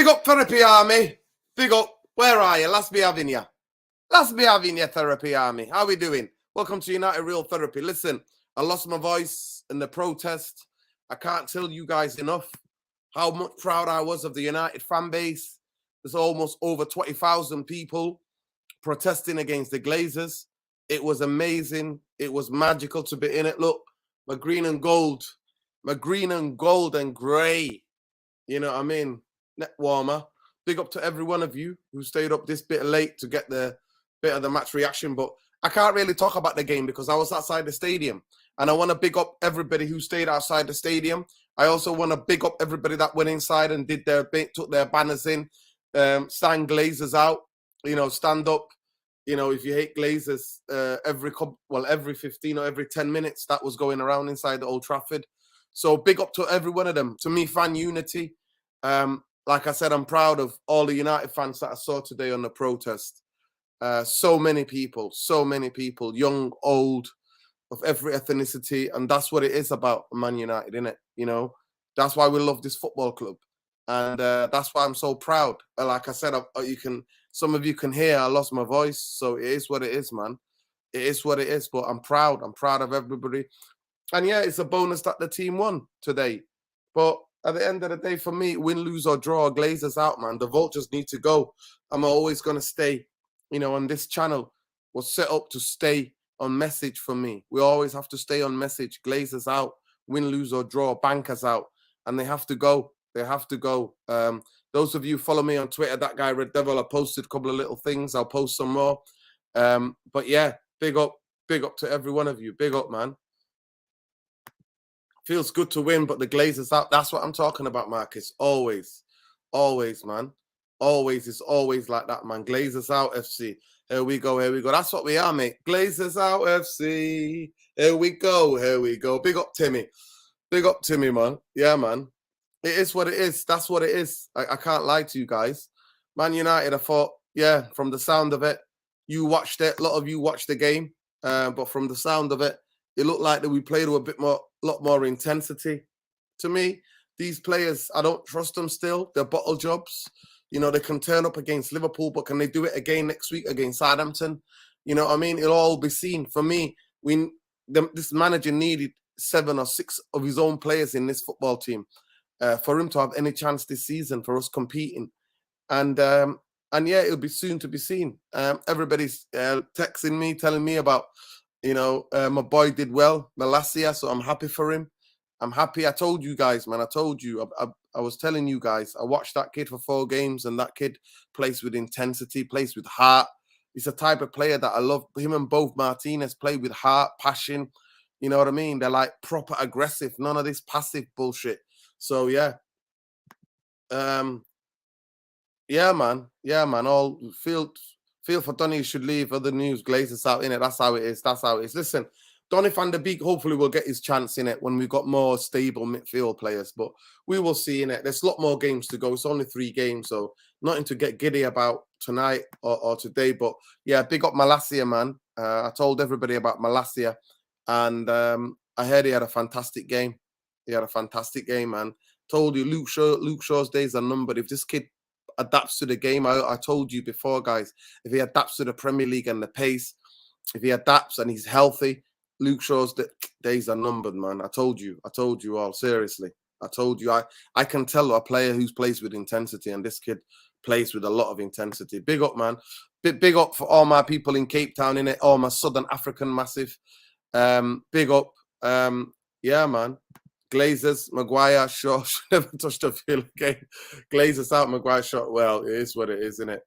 Big up Therapy Army. Big up. Where are you? Let's be having you. Let's be having you, Therapy Army. How we doing? Welcome to United Real Therapy. Listen, I lost my voice in the protest. I can't tell you guys enough how much proud I was of the United fan base. There's almost over 20,000 people protesting against the Glazers. It was amazing. It was magical to be in it. Look, my green and gold and grey. You know what I mean? Neck warmer. Big up to every one of you who stayed up this bit late to get the bit of the match reaction. But I can't really talk about the game because I was outside the stadium. And I want to big up everybody who stayed outside the stadium. I also want to big up everybody that went inside and took their banners in, sang Glazers out, stand up. If you hate Glazers, every 15 or every 10 minutes, that was going around inside the Old Trafford. So big up to every one of them. To me, fan unity. Like I said, I'm proud of all the United fans that I saw today on the protest. So many people, young, old, of every ethnicity. And that's what it is about Man United, isn't it? That's why we love this football club. And that's why I'm so proud. Like I said, some of you can hear I lost my voice. So it is what it is, man. It is what it is. But I'm proud. I'm proud of everybody. And yeah, it's a bonus that the team won today. But at the end of the day, for me, win, lose or draw, Glazers out, man. The Vultures need to go. I'm always going to stay, on this channel was set up to stay on message for me. We always have to stay on message. Glazers out, win, lose or draw, bankers out. And they have to go. They have to go. Those of you who follow me on Twitter, that guy Red Devil, I posted a couple of little things. I'll post some more. But yeah, big up to every one of you. Big up, man. Feels good to win, but the Glazers out. That's what I'm talking about, Marcus. Always, man. It's always like that, man. Glazers out, FC. Here we go. That's what we are, mate. Glazers out, FC. Here we go. Big up, Timmy, man. Yeah, man. It is what it is. That's what it is. I can't lie to you guys. Man United, I thought, yeah, from the sound of it, you watched it. A lot of you watched the game. But from the sound of it, it looked like that we played with a lot more intensity. To me, these players, I don't trust them still. They're bottle jobs. They can turn up against Liverpool, but can they do it again next week against Southampton? You know what I mean? It'll all be seen. For me, this manager needed 7 or 6 of his own players in this football team for him to have any chance this season, for us competing. And yeah, it'll be soon to be seen. Everybody's texting me, telling me about, my boy did well, Malacia, so I'm happy for him. I'm happy. I told you guys, man. I told you. I was telling you guys. I watched that kid for 4 games, and that kid plays with intensity, plays with heart. He's a type of player that I love. Him and both Martinez play with heart, passion. You know what I mean? They're like proper aggressive. None of this passive bullshit. So yeah. Yeah, man. All feel for Donny should leave. Other news, Glazers out in it. That's how it is. Listen, Donny van der Beek hopefully will get his chance in it when we've got more stable midfield players. But we will see in it. There's a lot more games to go. It's only 3 games, so nothing to get giddy about tonight or today. But yeah, big up Malacia, man. I told everybody about Malacia, and I heard he had a fantastic game. Man. Told you Luke Shaw's days are numbered. If this kid adapts to the game, I told you before, guys, if he adapts to the Premier League and the pace, if he adapts and he's healthy, Luke Shaw's days are numbered, man. I told you all, seriously. I told you, I can tell a player who plays with intensity, and this kid plays with a lot of intensity. Big up, man. Big up for all my people in Cape Town, innit? All my Southern African massive. Big up. Yeah, man. Glazers, Maguire, Shaw should never touch the field again. Glazers out, Maguire shot. Well, it is what it is, isn't it?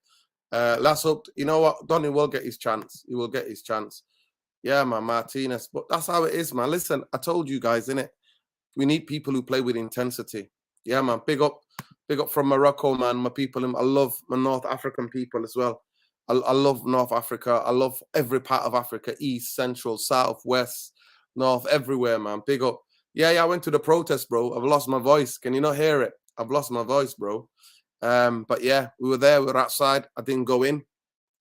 Let's hope. You know what? Donny will get his chance. He will get his chance. Yeah, man, Martinez. But that's how it is, man. Listen, I told you guys, innit? We need people who play with intensity. Yeah, man. Big up from Morocco, man. My people. I love my North African people as well. I love North Africa. I love every part of Africa. East, Central, South, West, North, everywhere, man. Big up. Yeah, I went to the protest, bro. I've lost my voice. Can you not hear it? I've lost my voice, bro. But yeah, we were there. We were outside. I didn't go in.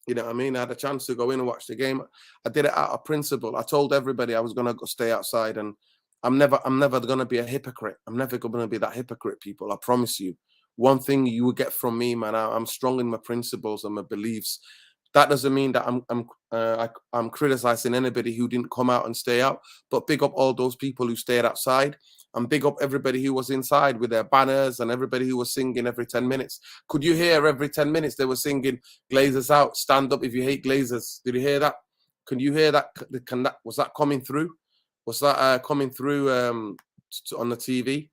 You know what I mean? I had a chance to go in and watch the game. I did it out of principle. I told everybody I was going to stay outside, and I'm never going to be a hypocrite. I'm never going to be that hypocrite, people. I promise you. one thing you will get from me, man, I'm strong in my principles and my beliefs. That doesn't mean that I'm criticizing anybody who didn't come out and stay out, but big up all those people who stayed outside, and big up everybody who was inside with their banners and everybody who was singing every 10 minutes. Could you hear every 10 minutes they were singing Glazers out, stand up if you hate Glazers? Did you hear that? Can you hear that? Was that coming through? Was that coming through on the TV?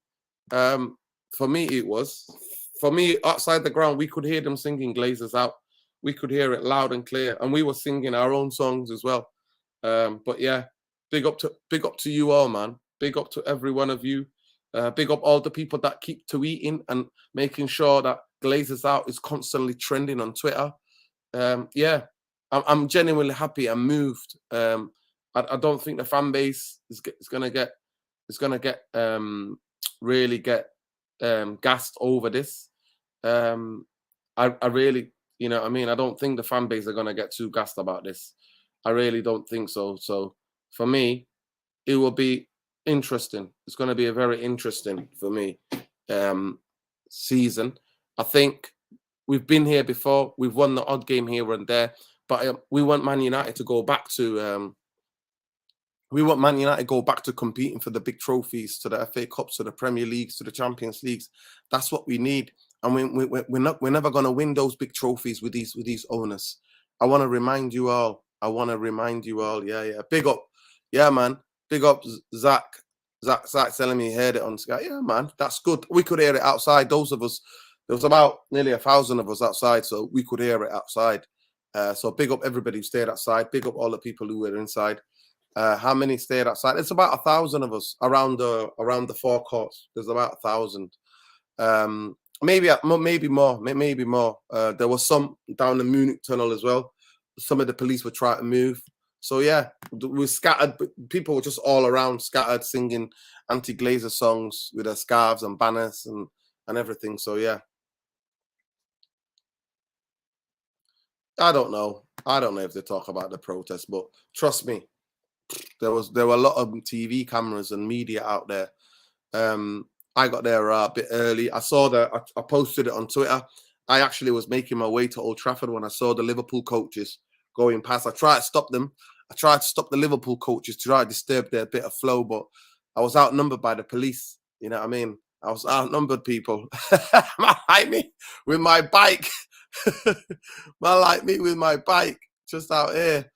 For me, it was. For me, outside the ground, we could hear them singing Glazers out. We could hear it loud and clear, and we were singing our own songs as well. But yeah, big up to you all, man. Big up to every one of you. Big up all the people that keep tweeting and making sure that Glazers out is constantly trending on Twitter. Yeah, I'm genuinely happy and moved. I don't think the fan base is gonna get really get gassed over this. I really, you know what I mean? I don't think the fan base are going to get too gassed about this. I really don't think so. So for me, it will be interesting. It's going to be a very interesting, for me, season. I think we've been here before. We've won the odd game here and there. But we want Man United to go back to competing for the big trophies, to the FA Cups, to the Premier Leagues, to the Champions Leagues. That's what we need. And we're never going to win those big trophies with these owners. I want to remind you all. Yeah. Big up. Yeah, man. Big up, Zach. Zach telling me he heard it on Sky. Yeah, man. That's good. We could hear it outside. Those of us, there was about nearly 1,000 of us outside, so we could hear it outside. So big up everybody who stayed outside. Big up all the people who were inside. How many stayed outside? It's about 1,000 of us around the forecourts. There's about 1,000. Maybe more. There was some down the Munich tunnel as well. Some of the police were trying to move. So yeah, we scattered. People were just all around, scattered, singing anti-Glazer songs with their scarves and banners and everything. So yeah, I don't know if they talk about the protest, but trust me, there were a lot of TV cameras and media out there. I got there a bit early. I saw I posted it on Twitter. I actually was making my way to Old Trafford when I saw the Liverpool coaches going past. I tried to stop them. I tried to stop the Liverpool coaches to try to disturb their bit of flow, but I was outnumbered by the police. You know what I mean? I was outnumbered, people. Man like me with my bike. Man like me with my bike just out here.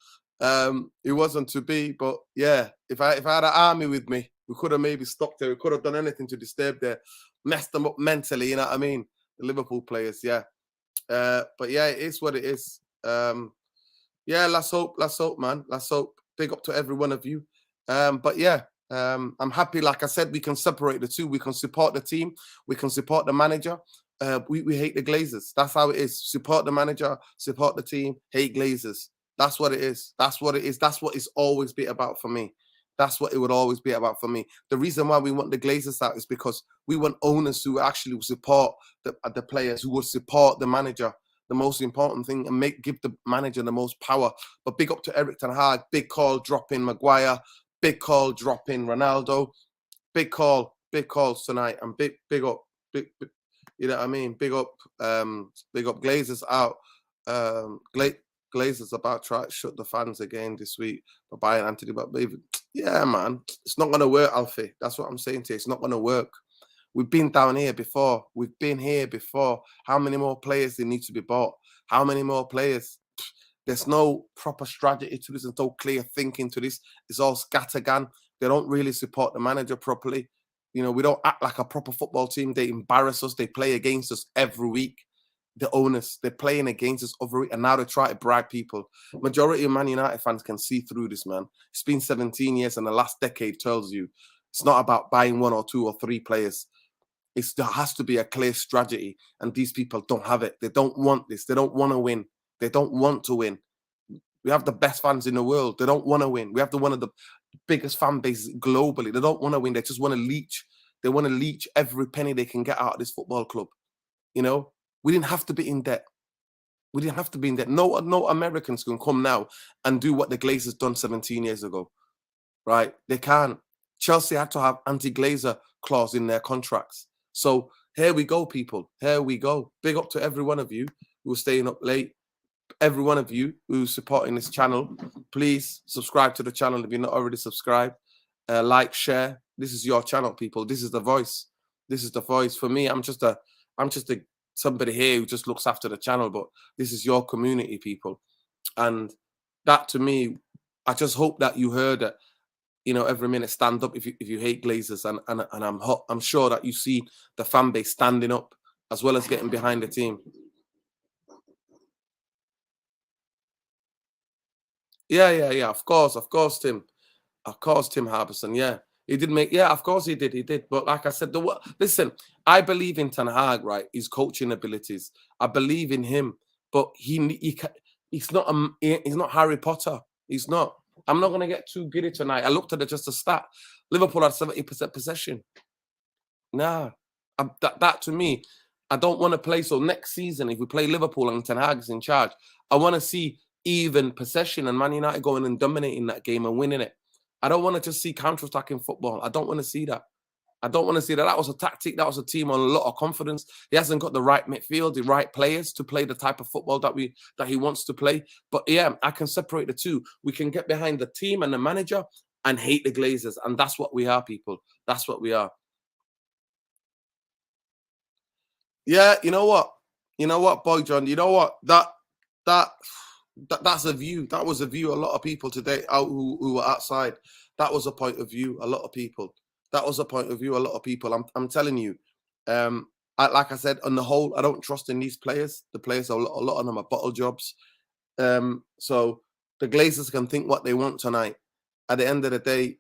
It wasn't to be, but yeah, if I had an army with me, we could have maybe stopped there. We could have done anything to disturb there, messed them up mentally. You know what I mean? The Liverpool players, yeah. But yeah, it is what it is. Yeah, let's hope, man. Let's hope. Big up to every one of you. But yeah, I'm happy. Like I said, we can separate the two. We can support the team. We can support the manager. We hate the Glazers. That's how it is. Support the manager, support the team, hate Glazers. That's what it is. That's what it is. That's what it's always been about for me. That's what it would always be about for me. The reason why we want the Glazers out is because we want owners who actually will support the players, who will support the manager. The most important thing, and give the manager the most power. But big up to Eric Ten Hag. Big call dropping Maguire. Big call dropping Ronaldo. Big calls tonight. And big up. You know what I mean? Big up Glazers out. Glazers about to try to shut the fans again this week by buying Anthony. But yeah, man, it's not gonna work, Alfie. That's what I'm saying to you. It's not gonna work. We've been down here before. We've been here before. How many more players they need to be bought? How many more players? There's no proper strategy to this. There's no clear thinking to this. It's all scattergun. They don't really support the manager properly. You know, we don't act like a proper football team. They embarrass us. They play against us every week. The owners, they're playing against us every week, and now they try to brag people. Majority of Man United fans can see through this, man. It's been 17 years, and the last decade tells you it's not about buying one or two or three players. There has to be a clear strategy, and these people don't have it. They don't want this. They don't want to win. They don't want to win. We have the best fans in the world. They don't want to win. We have one of the biggest fan bases globally. They don't want to win. They just want to leech. They want to leech every penny they can get out of this football club. You know, we didn't have to be in debt. We didn't have to be in debt. No Americans can come now and do what the Glazers done 17 years ago, right? They can't. Chelsea had to have anti-Glazer clause in their contracts. So Here we go, people. Here we go. Big up to every one of you who are staying up late. Every one of you who's supporting this channel. Please subscribe to the channel if you're not already subscribed. Like, share. This is your channel, people. This is the voice. This is the voice. For me, I'm just a somebody here who just looks after the channel, but this is your community, people. And that, to me, I just hope that you heard it. You know, every minute, stand up if you hate Glazers, and I'm sure that you see the fan base standing up as well as getting behind the team. Yeah. Of course, Tim. Of course, Tim Harbison. Yeah, he did make. Yeah, of course he did. But like I said, listen, I believe in Ten Hag, right? His coaching abilities. I believe in him, but he's not Harry Potter. He's not. I'm not going to get too giddy tonight. I looked at it just a stat. Liverpool had 70% possession. Nah, that to me, I don't want to play. So next season, if we play Liverpool and Ten Hag's in charge, I want to see even possession and Man United going and dominating that game and winning it. I don't want to just see counter-attacking football. I don't want to see that. I don't want to see that. That was a tactic. That was a team on a lot of confidence. He hasn't got the right midfield, the right players to play the type of football that he wants to play. But yeah, I can separate the two. We can get behind the team and the manager and hate the Glazers. And that's what we are, people. That's what we are. Yeah, you know what, Boy John, you know what? That's a view. That was a view. A lot of people today out who were outside. That was a point of view. A lot of people. That was a point of view. A lot of people. I'm telling you. Like I said, on the whole, I don't trust in these players. The players, a lot of them are bottle jobs. So the Glazers can think what they want tonight. At the end of the day,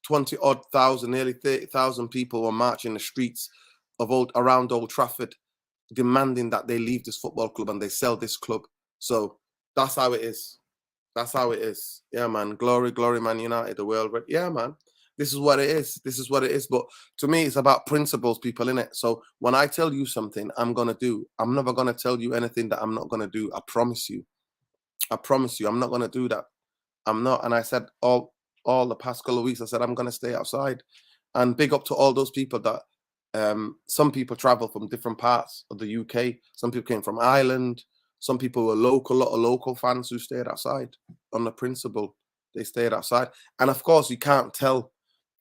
20-odd thousand, nearly 30,000 people were marching the streets of around Old Trafford, demanding that they leave this football club and they sell this club. So that's how it is. That's how it is. Yeah, man. Glory, Man United, the world. But yeah, man. This is what it is. This is what it is. But to me, it's about principles, people, innit? So when I tell you something I'm going to do, I'm never going to tell you anything that I'm not going to do. I promise you. I promise you. I'm not going to do that. I'm not. And I said all the past couple of weeks, I said, I'm going to stay outside. And big up to all those people that some people travel from different parts of the UK. Some people came from Ireland. Some people were local, a lot of local fans who stayed outside on the principle. They stayed outside. And of course, you can't tell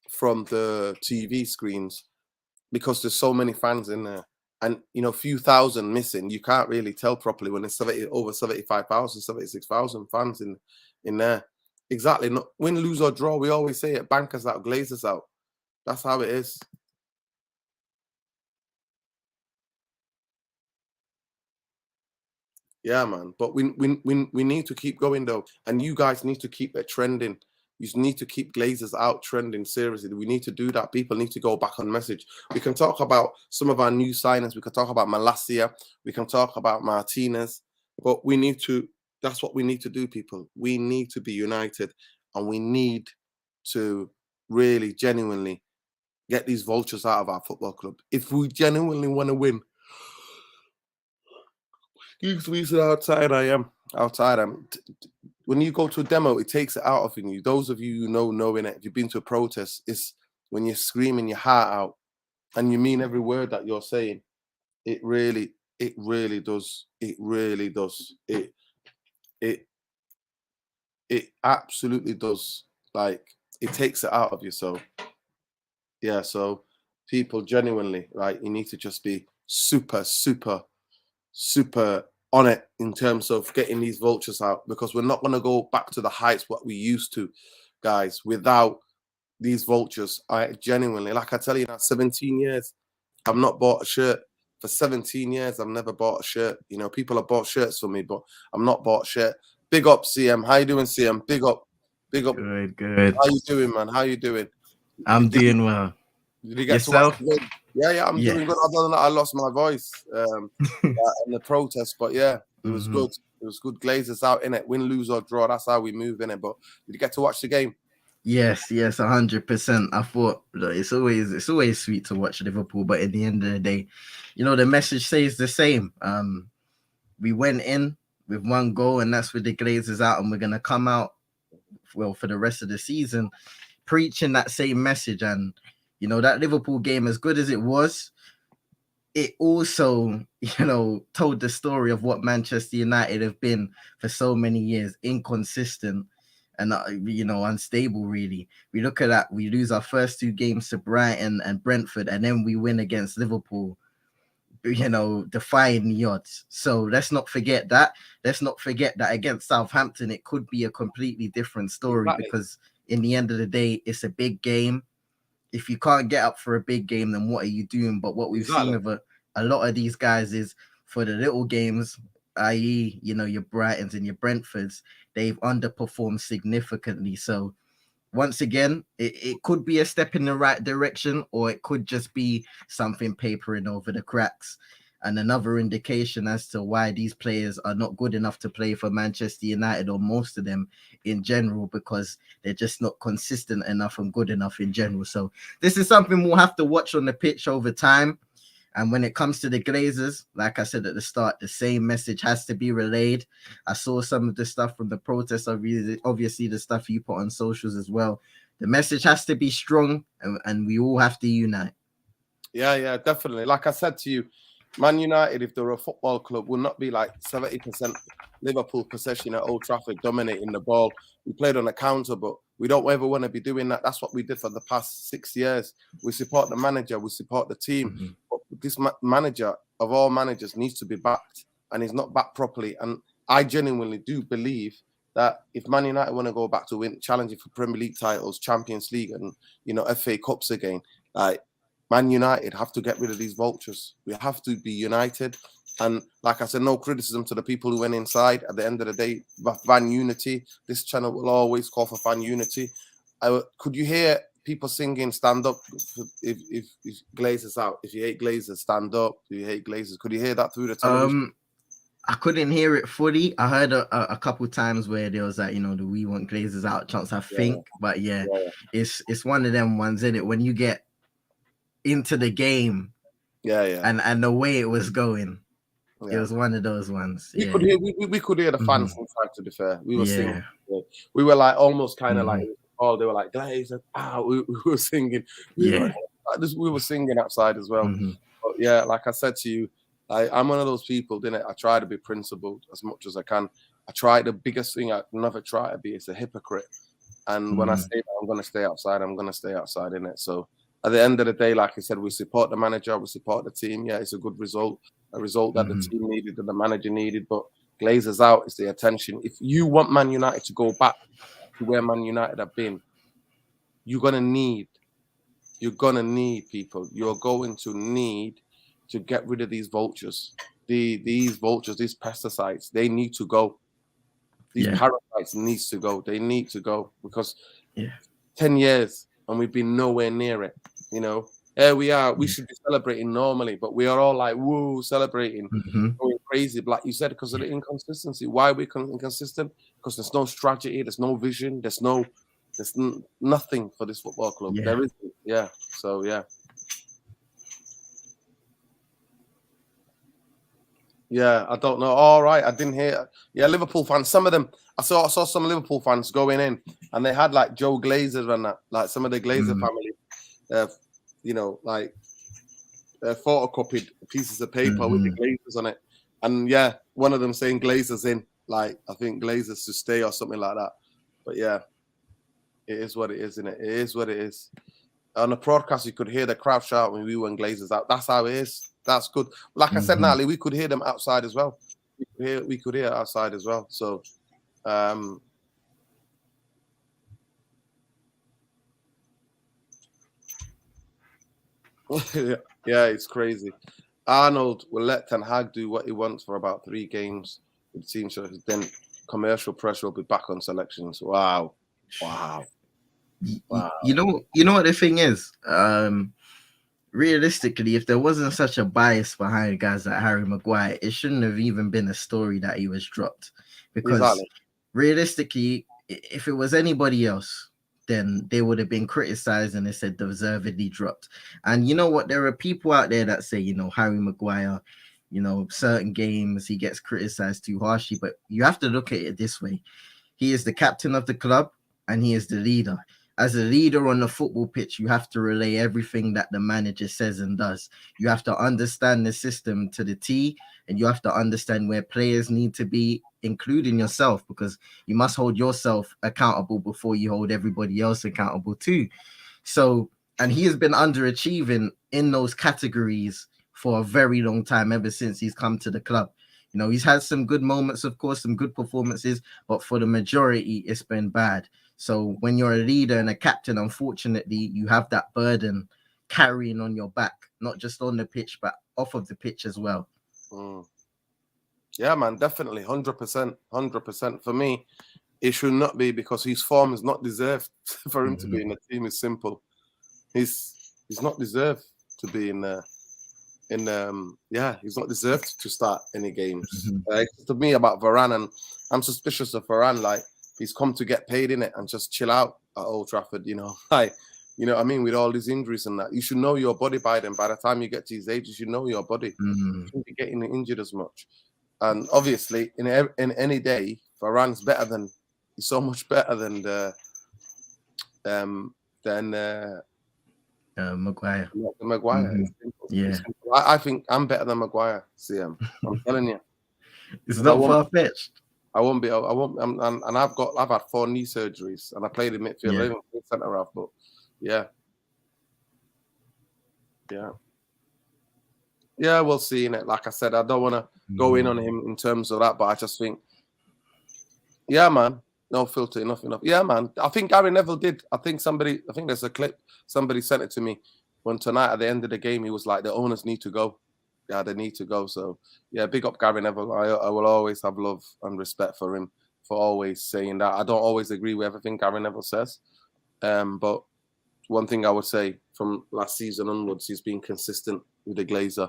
from the TV screens because there's so many fans in there. And, you know, a few thousand missing. You can't really tell properly when there's over 75,000, 76,000 fans in there. Exactly. No, win, lose, or draw. We always say it. Bankers out, Glazers out. That's how it is. Yeah, man. But we need to keep going though, and you guys need to keep it trending. You need to keep Glazers out trending. Seriously, we need to do that. People need to go back on message. We can talk about some of our new signings. We can talk about Malacia. We can talk about Martinez. But we need to. That's what we need to do, people. We need to be united, and we need to really, genuinely get these vultures out of our football club. If we genuinely want to win. Outside, I am outside. When you go to a demo, it takes it out of you. Those of you who know in it, if you've been to a protest, it's when you're screaming your heart out and you mean every word that you're saying. It really does. It really does. It absolutely does. Like, it takes it out of you. So yeah, so people genuinely, right, you need to just be super on it in terms of getting these vultures out, because we're not going to go back to the heights what we used to, guys, without these vultures. I genuinely, like I tell you now, 17 years, I've not bought a shirt. For 17 years, I've never bought a shirt. You know, people have bought shirts for me, but I'm not bought a shirt. Big up, CM. How you doing, CM? Big up. Good. How you doing, man? How you doing? I'm doing well. Did you get Yourself? to watch the game? Yeah, I'm doing good. Other than that, I lost my voice in the protest, but yeah, it was good. It was good. Glazers out in it. Win, lose, or draw. That's how we move in it. But did you get to watch the game? Yes, 100%. I thought, look, it's always sweet to watch Liverpool, but at the end of the day, you know, the message says the same. We went in with one goal, and that's with the Glazers out, and we're gonna come out well for the rest of the season, preaching that same message. And you know, that Liverpool game, as good as it was, it also, told the story of what Manchester United have been for so many years, inconsistent and unstable. Really, we look at that. We lose our first 2 games to Brighton and Brentford, and then we win against Liverpool. Defying the odds. So let's not forget that. Let's not forget that against Southampton, it could be a completely different story because in the end of the day, it's a big game. If you can't get up for a big game, then what are you doing? But what we've seen with a lot of these guys is for the little games, i.e., your Brightons and your Brentfords, they've underperformed significantly. So once again, it could be a step in the right direction, or it could just be something papering over the cracks. And another indication as to why these players are not good enough to play for Manchester United, or most of them in general, because they're just not consistent enough and good enough in general. So this is something we'll have to watch on the pitch over time. And when it comes to the Glazers, like I said at the start, the same message has to be relayed. I saw some of the stuff from the protests, obviously the stuff you put on socials as well. The message has to be strong, and we all have to unite. Yeah, definitely. Like I said to you, Man United, if they're a football club, will not be like 70% Liverpool possession at Old Trafford, dominating the ball. We played on a counter, but we don't ever want to be doing that. That's what we did for the past 6 years. We support the manager, we support the team. Mm-hmm. But this manager of all managers needs to be backed, and he's not backed properly. And I genuinely do believe that if Man United want to go back to challenging for Premier League titles, Champions League, and FA Cups again, like Man United have to get rid of these vultures. We have to be united. And like I said, no criticism to the people who went inside. At the end of the day, fan unity. This channel will always call for fan unity. Could you hear people singing "Stand Up"? If Glazers out. If you hate Glazers, stand up. If you hate Glazers, could you hear that through the television? I couldn't hear it fully. I heard a couple times where there was that, the "We Want Glazers Out" chants, I think. But yeah, it's one of them ones, isn't it? When you get into the game, and the way it was going, it was one of those ones. We could hear the fans inside. To be fair, we were singing. We were like almost kind of like, they were like Glazers out. We were singing. We were singing outside as well. But yeah, like I said to you, I'm one of those people, didn't it? I try to be principled as much as I can. I try. The biggest thing I never try to be is a hypocrite. And when I say that I'm going to stay outside, I'm going to stay outside, innit? So at the end of the day, like I said, we support the manager, we support the team. Yeah, it's a good result, a result that the team needed and the manager needed. But Glazers out is the attention. If you want Man United to go back to where Man United have been, you're going to need people. You're going to need to get rid of these vultures. These vultures, these pesticides, they need to go. These parasites needs to go. They need to go because 10 years and we've been nowhere near it. Here we are. We should be celebrating normally, but we are all like, woo, celebrating, going crazy. Like you said, because of the inconsistency. Why are we inconsistent? Because there's no strategy, there's no vision, there's nothing for this football club. There isn't. So I don't know. All right, I didn't hear. Liverpool fans. Some of them, I saw some Liverpool fans going in, and they had like Joe Glazer and that, like some of the Glazer family, photocopied pieces of paper with the Glazers on it, and one of them saying Glazers in, like I think Glazers to stay or something like that. But it is what it is, isn't it? It is what it is. On the broadcast, you could hear the crowd shout when we were Glazers out. That's how it is. That's good. Like I said, Natalie, we could hear them outside as well. We could hear outside as well. So, it's crazy. Arnold will let Ten Hag do what he wants for about 3 games. It seems so. Then commercial pressure will be back on selections. Wow. You know what the thing is? Realistically, if there wasn't such a bias behind guys like Harry Maguire, it shouldn't have even been a story that he was dropped. Because realistically, if it was anybody else, then they would have been criticized and they said deservedly dropped. And you know what? There are people out there that say, Harry Maguire, certain games he gets criticized too harshly. But you have to look at it this way. He is the captain of the club and he is the leader. as a leader on the football pitch, you have to relay everything that the manager says and does. You have to understand the system to the T, and you have to understand where players need to be, including yourself, because you must hold yourself accountable before you hold everybody else accountable too. So, and he has been underachieving in those categories for a very long time, ever since he's come to the club. You know, he's had some good moments, of course, some good performances, but for the majority, it's been bad. So when you're a leader and a captain, unfortunately, you have that burden carrying on your back, not just on the pitch, but off of the pitch as well. Yeah, man, definitely, 100%, 100%. For me, it should not be, because his form is not deserved for him to be in the team. Is simple. He's not deserved to be in the. He's not deserved to start any games. To me, about Varane, and I'm suspicious of Varane. Like, he's come to get paid in it and just chill out at Old Trafford. You know, like, you know what I mean, with all these injuries and that. You should know your body by then. By the time you get to his age, you should know your body. You shouldn't be getting injured as much. And obviously, in any day, Varane's better than. He's so much better than Maguire. Maguire. Yeah, I think I'm better than Maguire. CM, I'm telling you, it's not far fetched. I won't be. I won't. And I've had 4 knee surgeries, and I played in midfield, Yeah. even centre half. But yeah, we'll see. In it, like I said, I don't want to go in on him in terms of that, but I just think, yeah, man. No filter, enough. Yeah, man. I think Gary Neville did. I think there's a clip. Somebody sent it to me when tonight at the end of the game, he was like, the owners need to go. Yeah, they need to go. So, yeah, big up Gary Neville. I will always have love and respect for him for always saying that. I don't always agree with everything Gary Neville says. But one thing I would say from last season onwards, he's been consistent with the Glazer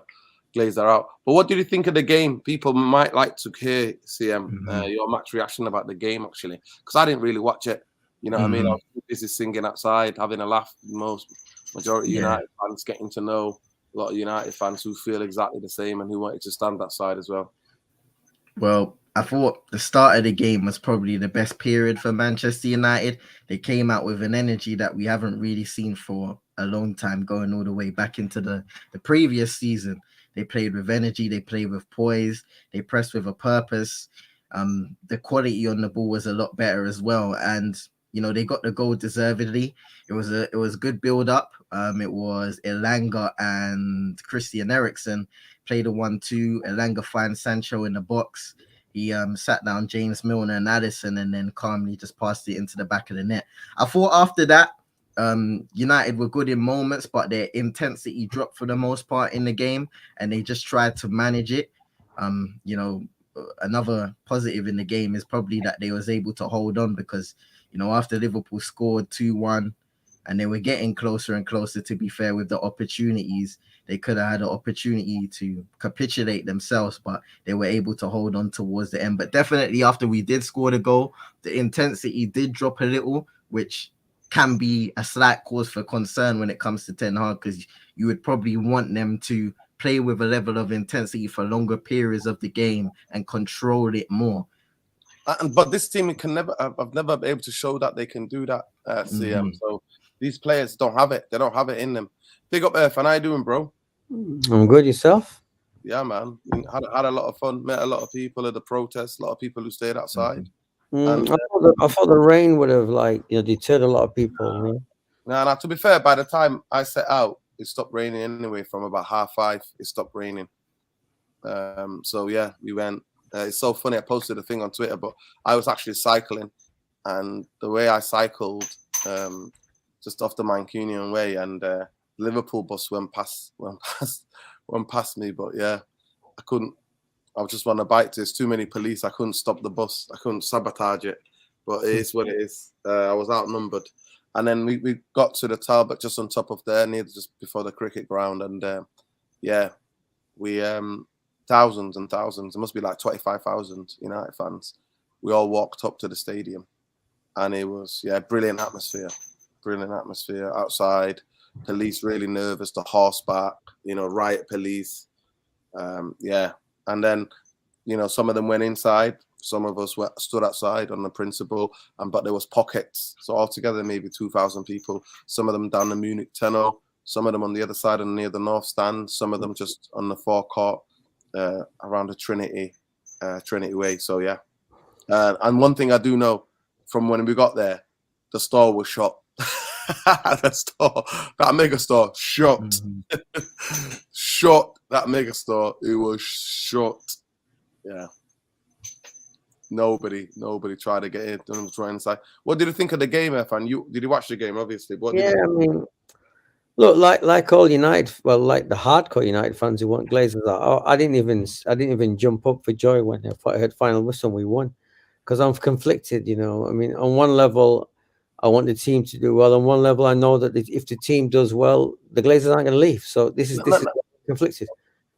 out. But what did you think of the game? People might like to hear, CM, your match reaction about the game, actually, because I didn't really watch it. You know what I mean? I was too busy singing outside, having a laugh. Majority United fans, getting to know a lot of United fans who feel exactly the same and who wanted to stand that side as well. Well, I thought the start of the game was probably the best period for Manchester United. They came out with an energy that we haven't really seen for a long time, going all the way back into the previous season. They played with energy, they played with poise, they pressed with a purpose. The quality on the ball was a lot better as well. And, you know, they got the goal deservedly. It was a good build up. It was Elanga and Christian Eriksen played a 1-2. Elanga finds Sancho in the box. He sat down James Milner and Addison and then calmly just passed it into the back of the net. I thought after that, United were good in moments, but their intensity dropped for the most part in the game, and they just tried to manage it. You know, another positive in the game is probably that they was able to hold on, because, you know, after Liverpool scored 2-1 and they were getting closer and closer, to be fair, with the opportunities, they could have had an opportunity to capitulate themselves, but they were able to hold on towards the end. But definitely after we did score the goal, the intensity did drop a little, which can be a slight cause for concern when it comes to Ten Hag, because you would probably want them to play with a level of intensity for longer periods of the game and control it more. But this team I've never been able to show that they can do that, CM. So these players don't have it. They don't have it in them. Big up, Earth. And how you doing, bro? I'm good. Yourself? Yeah, man. Had a lot of fun. Met a lot of people at the protest. A lot of people who stayed outside. And, I thought the rain would have deterred a lot of people. Now, to be fair, by the time I set out, it stopped raining anyway. From about 5:30, it stopped raining. So yeah, we went. It's so funny. I posted a thing on Twitter, but I was actually cycling, and the way I cycled, just off the Mancunian way, and Liverpool bus went past me. But yeah, I couldn't. I just want to bike. There's too many police. I couldn't stop the bus. I couldn't sabotage it. But it is what it is. I was outnumbered. And then we got to the Talbot just on top of there, just before the cricket ground. And we thousands and thousands. It must be like 25,000 United fans. We all walked up to the stadium. And it was, brilliant atmosphere. Brilliant atmosphere outside. Police really nervous, the horseback, riot police. And then, some of them went inside Some of us were stood outside on the principle, but there was pockets. So altogether, maybe 2,000 people. Some of them down the Munich tunnel, some of them on the other side and near the North Stand, some of them just on the forecourt around the Trinity Way. So yeah, and one thing I do know from when we got there, the store was shut. The store, that mega store, shut. Shut. That mega store, it was shut. Yeah. Nobody tried to get in. None was trying inside. What did you think of the game, Irfan? Did you watch the game? Obviously. Yeah, I mean, look, like all United, well, like the hardcore United fans who want Glazers out. I didn't even jump up for joy when I heard final whistle and we won, because I'm conflicted. You know, I mean, on one level, I want the team to do well. On one level, I know that if the team does well, the Glazers aren't going to leave. So this is conflicted.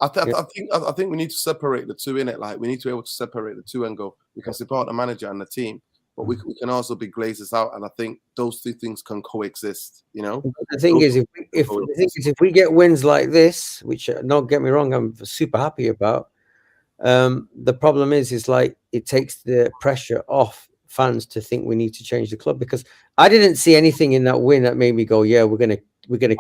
I think we need to separate the two, innit? Like we need to be able to separate the two and go, we can support the manager and the team, but we can also be Glazers out. And I think those two things can coexist, you know? The thing is, if we get wins like this, which don't get me wrong, I'm super happy about. The problem is like it takes the pressure off fans to think we need to change the club, because I didn't see anything in that win that made me go, yeah, we're gonna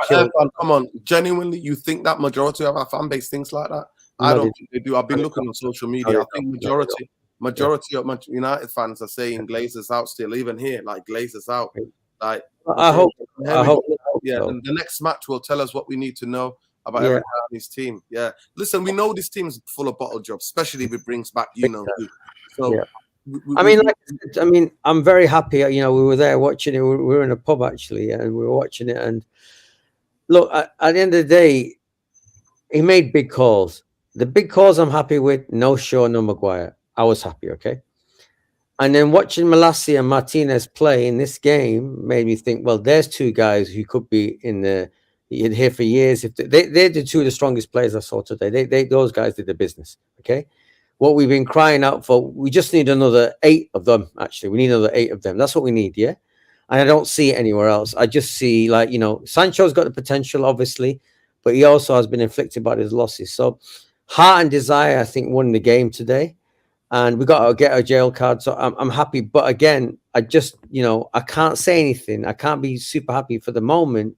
kill. Come on, genuinely, you think that majority of our fan base thinks like that? I don't think they do. I've been looking on social media. I think majority of United fans are saying Glazers out still, even here, like Glazers out. Like I hope. Yeah, and the next match will tell us what we need to know about every Chinese team. Yeah, listen, we know this team's full of bottle jobs, especially if it brings back So. Yeah. I mean, I'm very happy. You know, we were there watching it. We were in a pub actually, and we were watching it. And look, at the end of the day, he made big calls. The big calls I'm happy with. No Shaw, no Maguire. I was happy. Okay. And then watching Malacia and Martinez play in this game made me think, well, there's two guys who could be in here for years. If they're the two of the strongest players I saw today. Those guys did the business. Okay. What we've been crying out for, we just need another 8 of them. Actually, we need another 8 of them. That's what we need, yeah. And I don't see it anywhere else. I just see, like, you know, Sancho's got the potential, obviously, but he also has been inflicted by his losses. So, heart and desire, I think, won the game today, and we got to get a jail card. So I'm happy, but again, I just, you know, I can't say anything. I can't be super happy for the moment,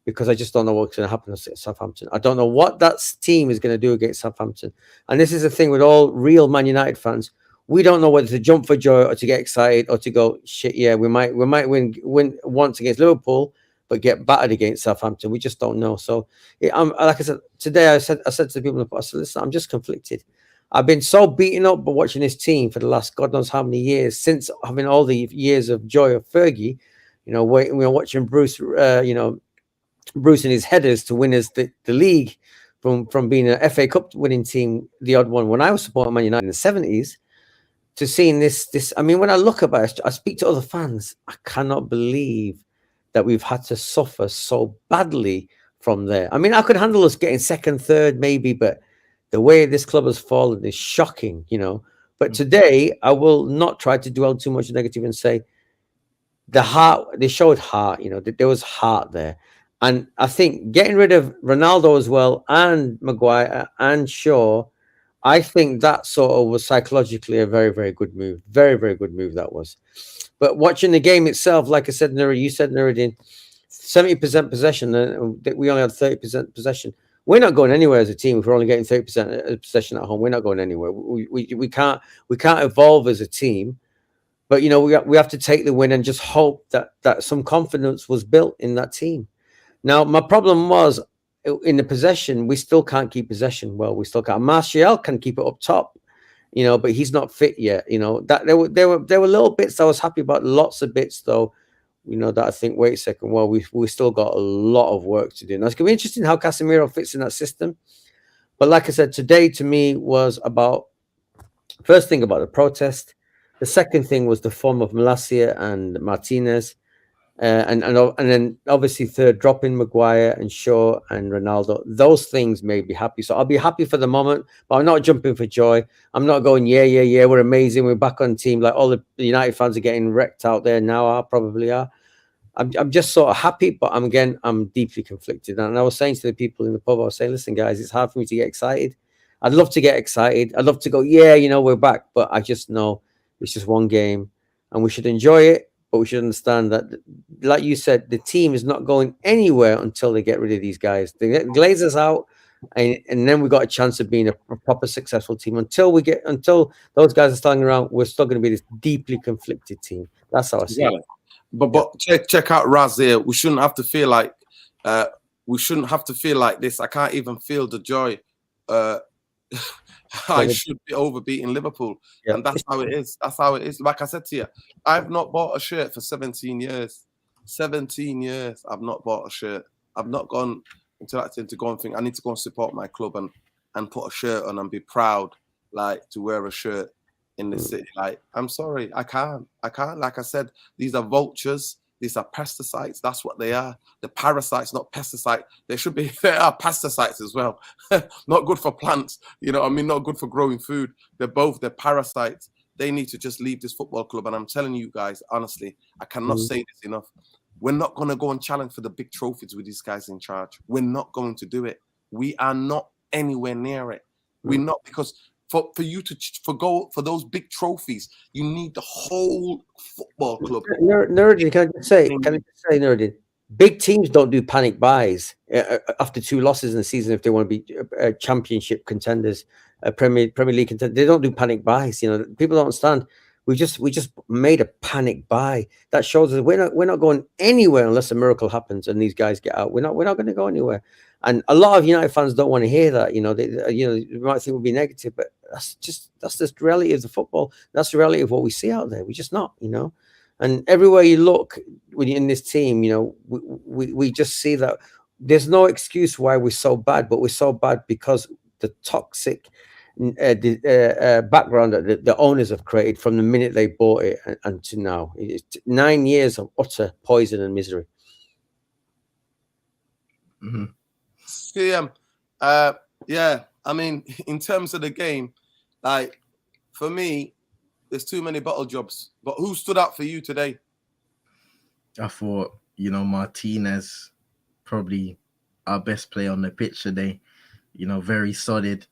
because I just don't know what's going to happen at Southampton. I don't know what that team is going to do against Southampton. And this is the thing with all real Man United fans. We don't know whether to jump for joy or to get excited or to go, shit, yeah, we might win once against Liverpool, but get battered against Southampton. We just don't know. So, like I said, today I said to the people, I said, listen, I'm just conflicted. I've been so beaten up by watching this team for the last God knows how many years, since having all the years of joy of Fergie, you know, we're watching Bruce, Bruce and his headers to win us the league from being an FA Cup winning team, the odd one when I was supporting Man United in the 70s, to seeing this. I mean, when I look about it, I speak to other fans, I cannot believe that we've had to suffer so badly from there. I mean, I could handle us getting second, third, maybe, but the way this club has fallen is shocking, you know. But today, I will not try to dwell too much negative and say the heart, they showed heart, you know, there was heart there. And I think getting rid of Ronaldo as well, and Maguire and Shaw, I think that sort of was psychologically a very, very good move. Very, very good move that was. But watching the game itself, like I said, you said, Nuruddin, 70% possession, and we only had 30% possession. We're not going anywhere as a team if we're only getting 30% possession at home. We're not going anywhere. We can't evolve as a team. But, you know, we have to take the win and just hope that some confidence was built in that team. Now, my problem was in the possession, we still can't keep possession well. We still can't. Martial can keep it up top, you know, but he's not fit yet. You know, that there were little bits I was happy about. Lots of bits, though, you know, that I think, wait a second, well, we still got a lot of work to do. Now, it's going to be interesting how Casemiro fits in that system. But like I said, today to me was about, first thing about the protest. The second thing was the form of Malacia and Martinez. And then obviously third, dropping Maguire and Shaw and Ronaldo. Those things made me happy. So I'll be happy for the moment, but I'm not jumping for joy. I'm not going, yeah, we're amazing, we're back on team. Like all the United fans are getting wrecked out there now. I probably are. I'm just sort of happy, but I'm deeply conflicted. And I was saying to the people in the pub, I was saying, listen, guys, it's hard for me to get excited. I'd love to get excited. I'd love to go, yeah, you know, we're back. But I just know It's just one game, and we should enjoy it. But we should understand that, like you said, the team is not going anywhere until they get rid of these guys. They get Glazers out, and then we got a chance of being a proper successful team. Until those guys are standing around, we're still going to be this deeply conflicted team. That's how I see it. But check out Raz here. We shouldn't have to feel like this. I can't even feel the joy. I should be overbeating Liverpool, and that's how it is. That's how it is. Like I said to you, I've not bought a shirt for 17 years. 17 years, I've not bought a shirt. I've not gone into that thing to go and think I need to go and support my club and put a shirt on and be proud, like to wear a shirt in the city. Like, I'm sorry, I can't. Like I said, these are vultures. These are pesticides. That's what they are. The parasites, not pesticides. They are pesticides as well. Not good for plants. You know what I mean? Not good for growing food. They're parasites. They need to just leave this football club. And I'm telling you guys, honestly, I cannot say this enough. We're not going to go and challenge for the big trophies with these guys in charge. We're not going to do it. We are not anywhere near it. We're not, because for you to go for those big trophies, you need the whole football club. Nerdin, can I just say, Nerdin, big teams don't do panic buys after 2 losses in the season if they want to be championship contenders, Premier League contenders. They don't do panic buys. You know, people don't understand. We just made a panic buy. That shows us we're not going anywhere unless a miracle happens and these guys get out. We're not going to go anywhere. And a lot of United fans don't want to hear that. You know, they might think we'll be negative, but that's the reality of the football. That's the reality of what we see out there. We're just not, you know. And everywhere you look when you're in this team, you know, we just see that there's no excuse why we're so bad, but we're so bad because the toxic background that the owners have created from the minute they bought it and to now. It's 9 years of utter poison and misery. Yeah, I mean, in terms of the game, like, for me, there's too many bottle jobs. But who stood out for you today? I thought, you know, Martinez, probably our best player on the pitch today. You know, very solid.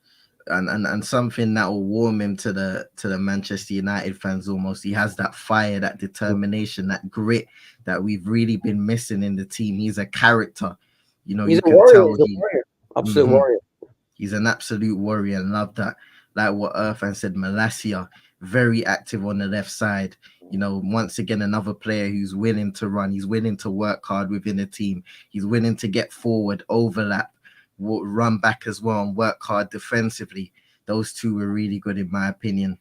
And something that will warm him to the Manchester United fans almost. He has that fire, that determination, that grit that we've really been missing in the team. He's a character. You know, he's you a can warrior. tell He's a warrior. Absolute warrior. He's an absolute warrior. And love that. Like what Irfan said, Malacia, very active on the left side. You know, once again, another player who's willing to run. He's willing to work hard within the team. He's willing to get forward, overlap, run back as well, and work hard defensively. Those two were really good in my opinion.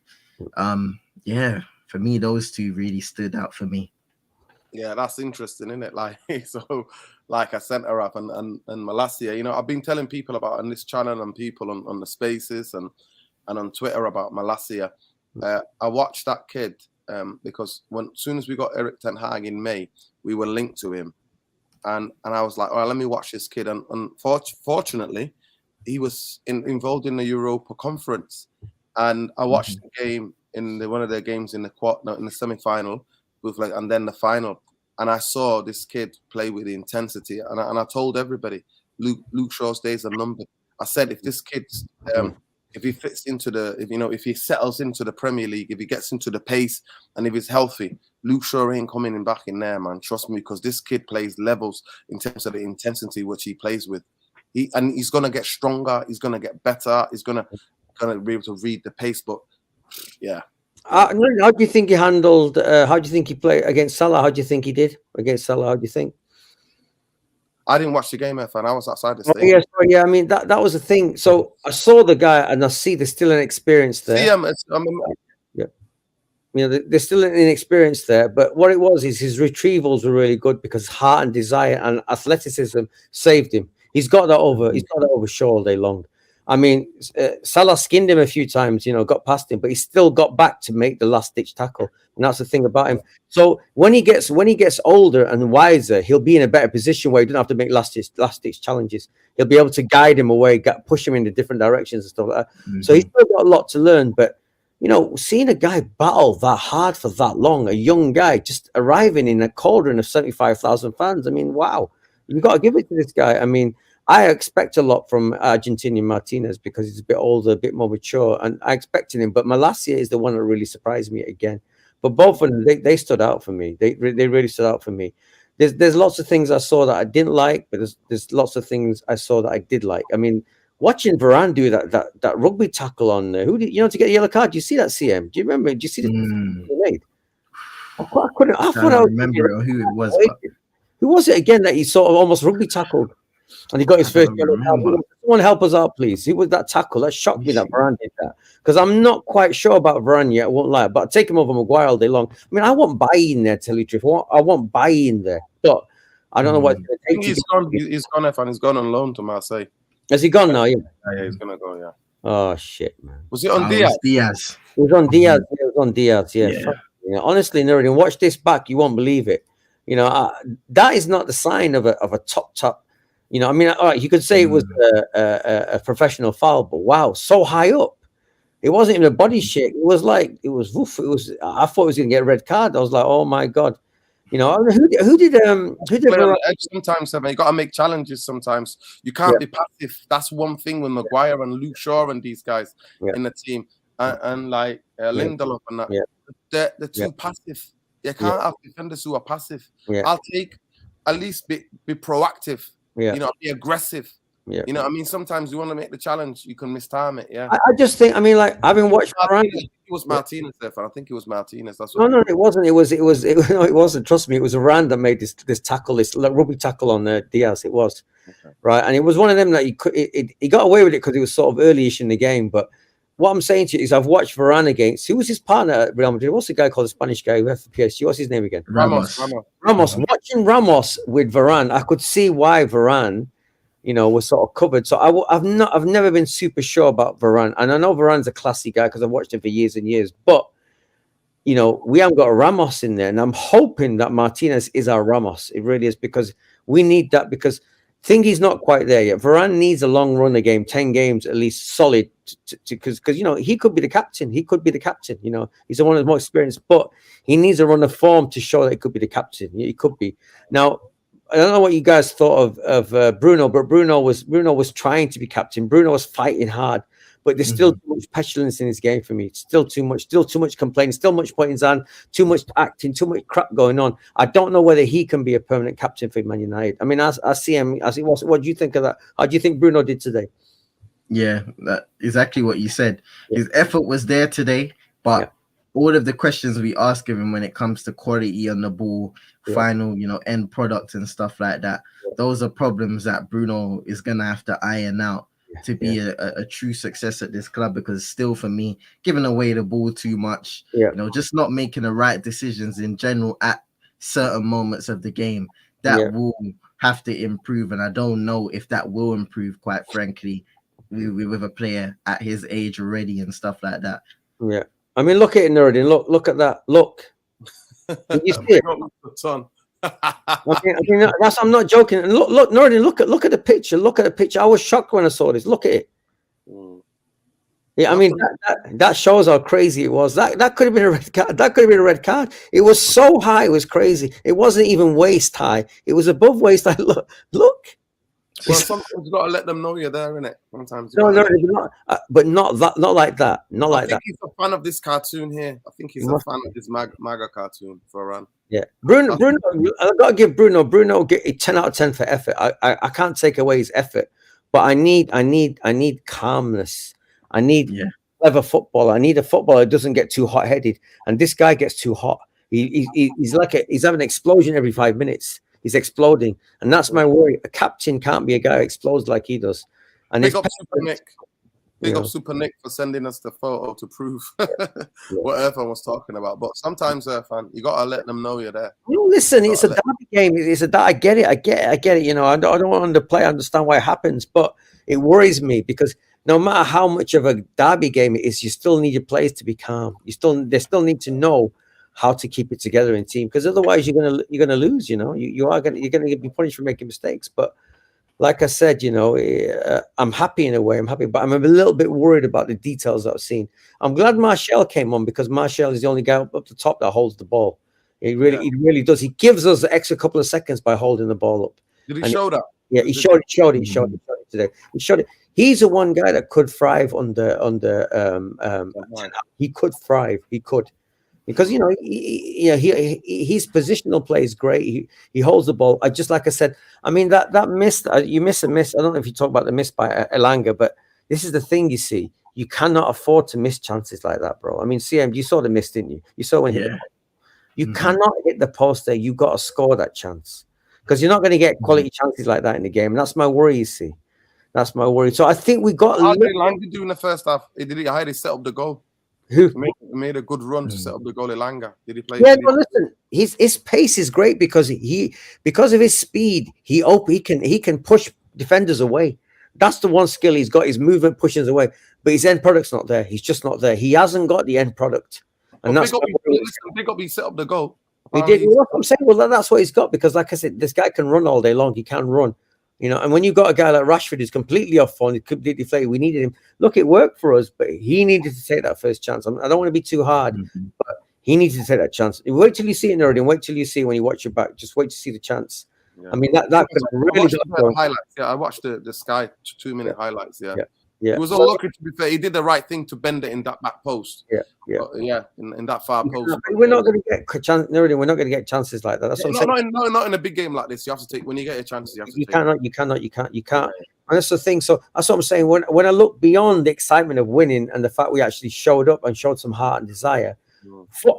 Yeah, for me, those two really stood out for me. Yeah, that's interesting, isn't it? Like, so, like, a centre up and Malacia. You know, I've been telling people about on this channel and people on the spaces and on Twitter about Malacia. I watched that kid because as soon as we got Erik ten Hag in May, we were linked to him, and I was like, all right, let me watch this kid. And fortunately, he was involved in the Europa Conference, and I watched the game in one of their games in the semi-final and then the final, and I saw this kid play with the intensity, and I told everybody, Luke Shaw's days are numbered. I said, if this kid's if he fits into if he settles into the Premier League, if he gets into the pace, and if he's healthy, Luke Shaw ain't coming in back in there, man. Trust me, because this kid plays levels in terms of the intensity which he plays with. He's gonna get stronger. He's gonna get better. He's gonna be able to read the pace. But yeah. How do you think he handled? How do you think he played against Salah? How do you think he did against Salah? How do you think? I didn't watch the game, Irfan. I was outside the stadium. Yeah, sorry, yeah. I mean, that was the thing. So I saw the guy, and I see there's still an experience there. Yeah, you know, there's still an inexperience there. But what it was is his retrievals were really good because heart and desire and athleticism saved him. He's got that over Shaw all day long. I mean, Salah skinned him a few times, you know, got past him, but he still got back to make the last ditch tackle. And that's the thing about him. So when he gets older and wiser, he'll be in a better position where he doesn't have to make last ditch challenges. He'll be able to guide him away, push him into different directions and stuff like that. So he's still got a lot to learn. But, you know, seeing a guy battle that hard for that long, a young guy just arriving in a cauldron of 75,000 fans, I mean, wow. You've got to give it to this guy. I mean, I expect a lot from Argentinian Martinez because he's a bit older, a bit more mature, and I expected him. But Malacia is the one that really surprised me again. But both of them, they stood out for me. They really stood out for me. There's lots of things I saw that I didn't like, but there's lots of things I saw that I did like. I mean, watching Varane do that rugby tackle on who did to get a yellow card? Do you see that, CM? Do you remember? Do you see the he made? I couldn't. I thought I don't remember who it was. But who was it again that he sort of almost rugby tackled? And he got his first yellow card. Someone help us out, please. Who was that tackle? That shocked me that Varane did that. Because I'm not quite sure about Varane yet, I won't lie. But I'll take him over Maguire all day long. I mean, I want Bailly in there, tell you the truth. I want Bailly in there. But I don't know what it's going to take. He's gone, F, and he's gone on loan to Marseille. Has he gone now? Yeah, he's going to go, yeah. Oh, shit, man. Was it on Diaz? Diaz. It was on Diaz. It was on Diaz, yeah. You know, honestly, Nuruddin, watch this back. You won't believe it. You know, that is not the sign of a top. You know, I mean, all right, you could say it was a professional foul, but wow, so high up. It wasn't even a body shake. It was like, woof. I thought it was going to get a red card. I was like, oh my God. You know, who did sometimes, you got to make challenges sometimes. You can't be passive. That's one thing with Maguire and Luke Shaw and these guys in the team. And like Lindelof and that. They're too passive. You can't have defenders who are passive. I'll take at least be proactive. You know, be aggressive. You know what I mean? Sometimes you want to make the challenge, you can mistime it. Yeah. I just think, I mean, like, I've been watching it was Martinez there, I think it was Martinez. That's what no, it wasn't. It wasn't. Trust me, it was Varane that made this tackle, this rugby tackle on Diaz. It was right, and it was one of them that he got away with it because it was sort of early-ish in the game. But what I'm saying to you is, I've watched Varane against who was his partner at Real Madrid? What's the guy called, the Spanish guy who left the PSG? What's his name again? Ramos. Watching Ramos with Varane, I could see why Varane, you know, was sort of covered. So I've never been super sure about Varane, and I know Varane's a classy guy because I've watched him for years and years. But you know, we haven't got a Ramos in there, and I'm hoping that Martinez is our Ramos. It really is, because we need that. Because Thingy's not quite there yet. Varane needs a long run of game, 10 games at least, solid, because you know, he could be the captain. You know, he's the one who's more experienced, but he needs a run of form to show that he could be the captain. He could be. Now, I don't know what you guys thought of Bruno, but Bruno was trying to be captain. Bruno was fighting hard, but there's still too much petulance in his game for me. Still too much complaining, still much pointing his hand, too much acting, too much crap going on. I don't know whether he can be a permanent captain for Man United. I mean, I see him. What do you think of that? How do you think Bruno did today? Yeah, that's exactly what you said. His effort was there today, but all of the questions we ask of him when it comes to quality on the ball, final, you know, end product and stuff like that, those are problems that Bruno is gonna have to iron out to be a true success at this club. Because still, for me, giving away the ball too much, you know, just not making the right decisions in general at certain moments of the game, that will have to improve. And I don't know if that will improve, quite frankly, with a player at his age already and stuff like that. Yeah. I mean, look at it, Nuruddin. Look at that. Look. Did you see it? I mean, I'm not joking. And look, Nuruddin, look at the picture. Look at the picture. I was shocked when I saw this. Look at it. Yeah, I mean, that shows how crazy it was. That could have been a red card. That could have been a red card. It was so high. It was crazy. It wasn't even waist high. It was above waist high. Look. Well, sometimes you got to let them know you're there, innit? Sometimes. No, but not like that. Not like that. I think he's a fan of this cartoon here. I think he's a fan of this MAGA cartoon for Varane. Yeah, Bruno. I've got to give Bruno get a 10 out of 10 for effort. I can't take away his effort, but I need calmness. I need clever football. I need a footballer that doesn't get too hot-headed. And this guy gets too hot. He's like he's having an explosion every 5 minutes. He's exploding, and that's my worry. A captain can't be a guy who explodes like he does. And big up Super Nick. Big up Super Nick for sending us the photo to prove what everyone was talking about. But sometimes, fan, you gotta let them know you're there. No, listen, it's a derby game. I get it. I get it. You know, I don't want to underplay. I understand why it happens, but it worries me because no matter how much of a derby game it is, you still need your players to be calm. They still need to know how to keep it together in team, because otherwise you're gonna lose. You know, you're gonna be punished for making mistakes. But like I said, you know, I'm happy in a way. I'm happy, but I'm a little bit worried about the details that I've seen. I'm glad Martial came on, because Martial is the only guy up the top that holds the ball. He really does. He gives us the extra couple of seconds by holding the ball up. Did he show that? Yeah, he showed it today. He showed it. He's the one guy that could thrive he could thrive. He could. Because his positional play is great. He holds the ball. Just like I said, I mean that miss, you miss a miss. I don't know if you talk about the miss by Elanga, but this is the thing, you see, you cannot afford to miss chances like that, bro. I mean, CM, you saw the miss, didn't you? You saw when he hit the post. You cannot hit the post there. You've got to score that chance, because you're not going to get quality chances like that in the game. And that's my worry, you see. That's my worry. So I think we got. How did Elanga do in the first half? Did he set up the goal? Who made a good run to set up the goal? Elanga. Did he play? Yeah, no, listen. His pace is great because of his speed. He can push defenders away. That's the one skill he's got. His movement pushes away, but his end product's not there. He's just not there. He hasn't got the end product, and that's big up. He set up the goal. He did. You know what I'm saying? Well, that's what he's got, because, like I said, this guy can run all day long. He can run. And when you've got a guy like Rashford who's completely off form, he's completely flaky, we needed him. Look, it worked for us, but he needed to take that first chance. I don't want to be too hard, but he needed to take that chance. Wait till you see it, Nerd, and wait till you see when you watch it back. Just wait to see the chance. Yeah. I mean, that could really the highlights. Yeah, I watched the Sky 2-minute highlights. Yeah. It was unlucky, to be fair. He did the right thing to bend it in that back post. In that far post. We're not going to get chance. We're not going to get chances like that. That's what I'm saying. Not in a big game like this. You have to take, when you get your chances. You can't. And that's the thing. So that's what I'm saying. When I look beyond the excitement of winning and the fact we actually showed up and showed some heart and desire,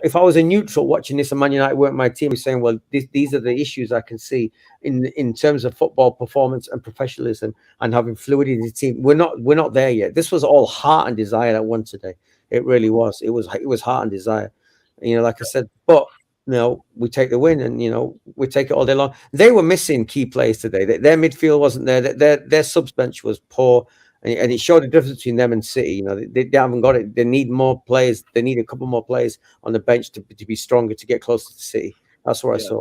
if I was a neutral watching this and Man United weren't my team, saying, well, these are the issues I can see in terms of football performance and professionalism and having fluidity in the team. We're not there yet. This was all heart and desire that won today. It really was. It was heart and desire. Like I said, but we take the win, and we take it all day long. They were missing key players today. Their midfield wasn't there. Their subs bench was poor. And it showed the difference between them and City. They haven't got it. They need more players. They need a couple more players on the bench to be stronger, to get closer to City. That's what I saw.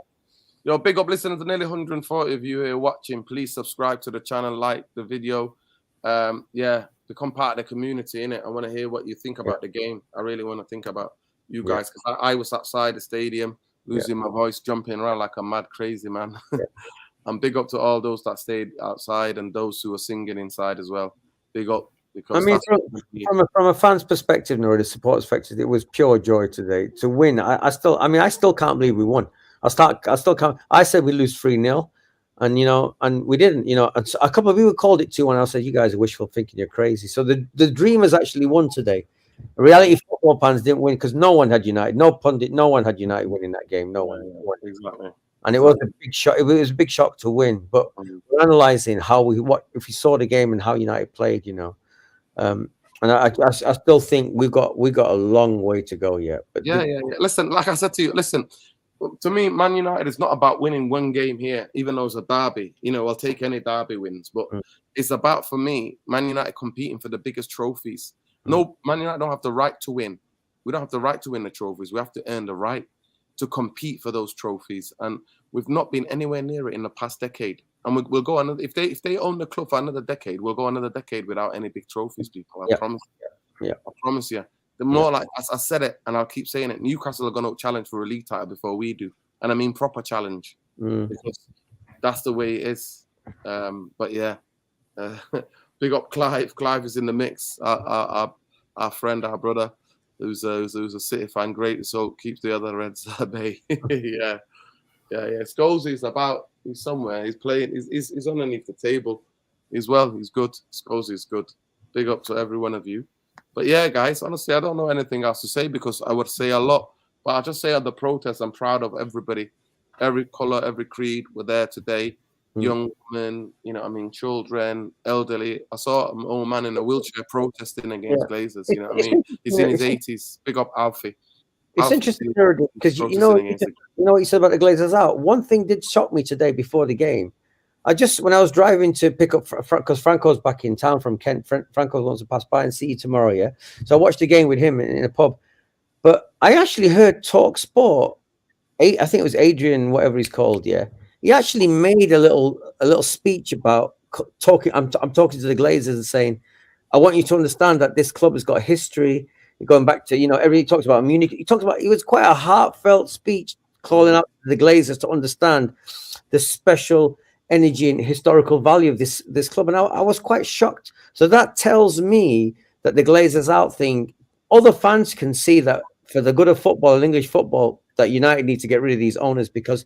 Big up listeners, to nearly 140 of you here watching. Please subscribe to the channel, like the video. Become part of the community, innit? I want to hear what you think about the game. I really want to think about you guys, because I was outside the stadium, losing my voice, jumping around like a mad crazy man. And big up to all those that stayed outside and those who were singing inside as well. Big up, because I mean, from a fan's perspective, nor the supporters' perspective, it was pure joy today to win. I still can't believe we won. I still can't. I said we lose 3-0, and and we didn't. And so a couple of people called it 2-1. I said, you guys are wishful thinking. You're crazy. So the Dreamers actually won today. Reality football fans didn't win because no one had United. No pundit. No one had United winning that game. No one. Exactly. And it was a big shock. It was a big shock to win. But we're analysing if we saw the game and how United played, and I still think we got a long way to go yet. But Listen, like I said to you, to me, Man United is not about winning one game here, even though it's a derby. I'll take any derby wins, but it's about, for me, Man United competing for the biggest trophies. No, Man United don't have the right to win. We don't have the right to win the trophies. We have to earn the right to compete for those trophies, and we've not been anywhere near it in the past decade. And we'll go another, if they own the club for another decade, we'll go another decade without any big trophies, people. I promise. I promise you. The more, like I said it, and I'll keep saying it, Newcastle are going to challenge for a league title before we do, and I mean proper challenge, because that's the way it is. Big up Clive. Clive is in the mix. Our friend, our brother, who's a City fan, great, so keeps the other Reds at bay. yeah. Scholesy about. He's somewhere. He's playing. He's underneath the table. He's good. Scholesy is good. Big up to every one of you. But yeah, guys, honestly, I don't know anything else to say, because I would say a lot. But I'll just say at the protest, I'm proud of everybody. Every color, every creed were there today. Young men, children, elderly. I saw an old man in a wheelchair protesting against Glazers. You know what I mean? He's in his 80s. Big up Alfie. It's interesting because you know what you said about the Glazers out. One thing did shock me today before the game. When I was driving to pick up, because Franco's back in town from Kent. Franco wants to pass by and see you tomorrow. Yeah, so I watched the game with him in a pub. But I actually heard Talk Sport. I think it was Adrian, whatever he's called. Yeah. He actually made a little speech about talking. I'm talking to the Glazers and saying, I want you to understand that this club has got a history. Going back to, he talks about Munich. It was quite a heartfelt speech calling out to the Glazers to understand the special energy and historical value of this club, and I was quite shocked. So that tells me that the Glazers out thing, other fans can see that for the good of football and English football, that United need to get rid of these owners, because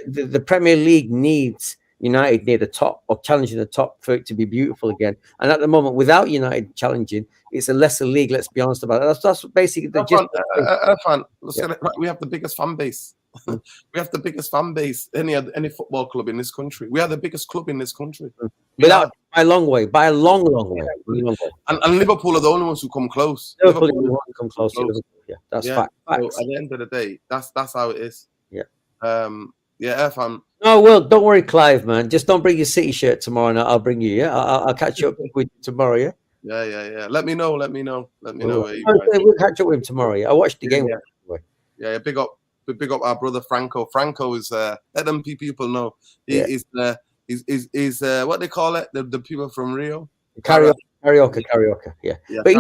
the Premier League needs United near the top or challenging the top for it to be beautiful again. And at the moment, without United challenging, it's a lesser league. Let's be honest about it. That's basically the gist. We have the biggest fan base. We have the biggest fan base any football club in this country. We are the biggest club in this country. By a long way, by a long way. And Liverpool are the only ones who come close. Liverpool come close. Yeah, that's fact. So at the end of the day, that's how it is. Yeah. Irfan. No, well, don't worry, Clive, man. Just don't bring your City shirt tomorrow, and I'll bring you. Yeah, I'll catch you up with you tomorrow. Yeah. Yeah. Let me know. Let me know. We'll catch up with him tomorrow. Yeah, I watched the game. Yeah. Big up our brother Franco. Franco is let them people know he's what they call it, the people from Rio. Karaoke. Yeah. But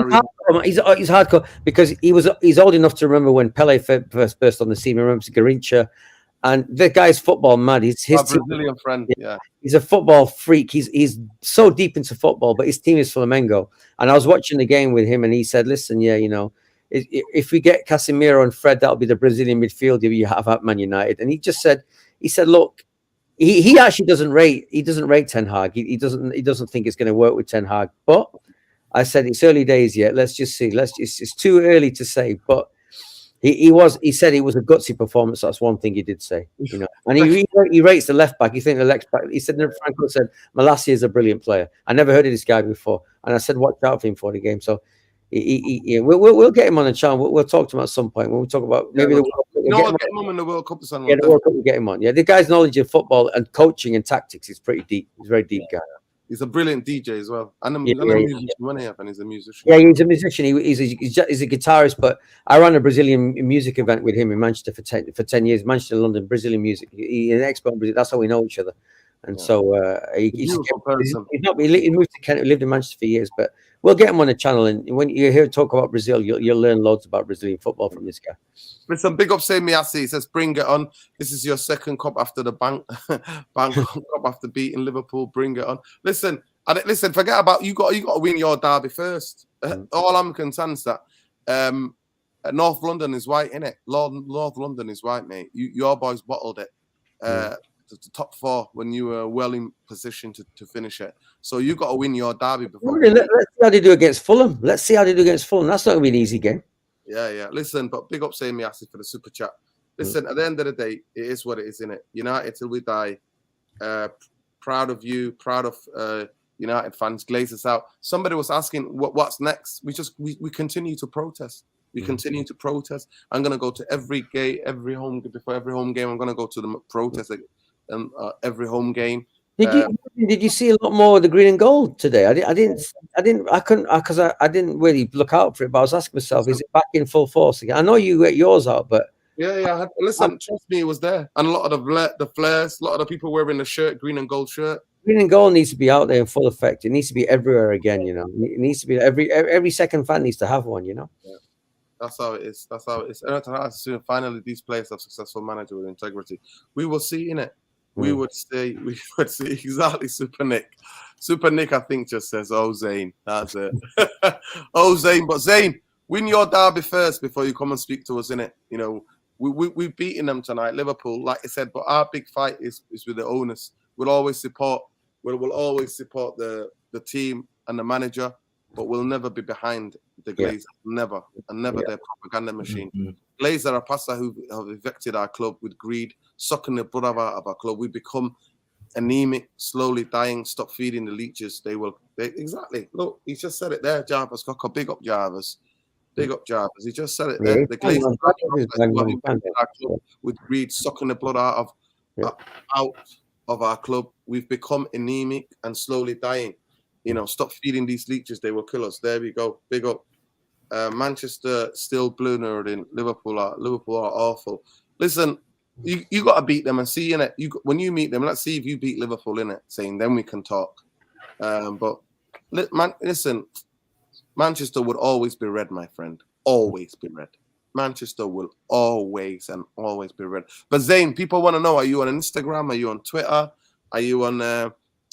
he's hardcore because he's old enough to remember when Pele first burst on the scene. He remembers Garincha. And the guy's football mad. He's his Brazilian friend. Yeah, he's a football freak. He's so deep into football, but his team is Flamengo. And I was watching the game with him, and he said, "Listen, if we get Casemiro and Fred, that'll be the Brazilian midfielder you have at Man United." And he said, "Look, he actually doesn't rate Ten Hag. He doesn't think it's going to work with Ten Hag." But I said it's early days yet. Let's just see. It's too early to say, but. He said it was a gutsy performance. That's one thing he did say, And he rates the left back. He thinks the left back. He said Franco said Malacia is a brilliant player. I never heard of this guy before, and I said watch out for him for the game. So we'll get him on the channel. We'll talk to him at some point. We'll talk about maybe the World Cup. We'll get him on in the World Cup. The World Cup. We'll get him on. Yeah, the guy's knowledge of football and coaching and tactics is pretty deep. He's a very deep guy. He's a brilliant DJ as well. And he's a musician. Yeah, he's a musician. He's a guitarist, but I ran a Brazilian music event with him in Manchester for 10 years. Manchester, London, Brazilian music. He's an expert in Brazil. That's how we know each other. And so he moved to Kent, lived in Manchester for years, but we'll get him on the channel. And when you hear talk about Brazil, you'll learn loads about Brazilian football from this guy. Listen, big up Say Miasi. He says, bring it on. This is your second cup after the bank cup after beating Liverpool. Bring it on. Listen, forget about you got to win your derby first. All I'm concerned is that North London is white, innit? North London is white, mate. Your boys bottled it. The top four when you were well in position to finish it. So you got to win your derby before. Let's see how they do against Fulham. That's not going to be an easy game. Yeah. Listen, but big up Say Miasi for the super chat. Listen, at the end of the day, it is what it is, innit? United till we die. Proud of you. Proud of United fans. Glazers out. Somebody was asking what's next. We continue to protest. We continue to protest. I'm gonna go to every home game. I'm gonna go to the protest every home game. Did you see a lot more of the green and gold today? I didn't really look out for it, but I was asking myself, is it back in full force again? I know you get yours out, but yeah. Listen, trust me, it was there, and a lot of the flares, a lot of the people wearing the shirt, green and gold shirt. Green and gold needs to be out there in full effect. It needs to be everywhere again. It needs to be every second fan needs to have one. Yeah. That's how it is. And finally, these players have successful manager with integrity. We will see, innit? We would see exactly. Super Nick, I think, just says, "Oh, Zane, that's it." Oh, Zane, but Zane, win your derby first before you come and speak to us, innit? We've beaten them tonight, Liverpool, like I said. But our big fight is with the owners. We'll always support the team and the manager, but we'll never be behind the Glazers. Never their propaganda machine. Glazer are pasta who have evicted our club with greed, sucking the blood out of our club. We become anemic, slowly dying. Stop feeding the leeches. Exactly. Look, he just said it there. Jarvis Cocker, big up Jarvis. Big up Jarvis. He just said it there. The Glazers our club with greed, sucking the blood out of our club. We've become anemic and slowly dying. Stop feeding these leeches. They will kill us. There we go. Big up. Manchester still blue in Liverpool are awful. Listen, you got to beat them and see in it. When you meet them, let's see if you beat Liverpool in it. Saying then we can talk. But listen, Manchester would always be red, my friend. Always be red. Manchester will always be red. But Zane, people want to know: are you on Instagram? Are you on Twitter? Are you on,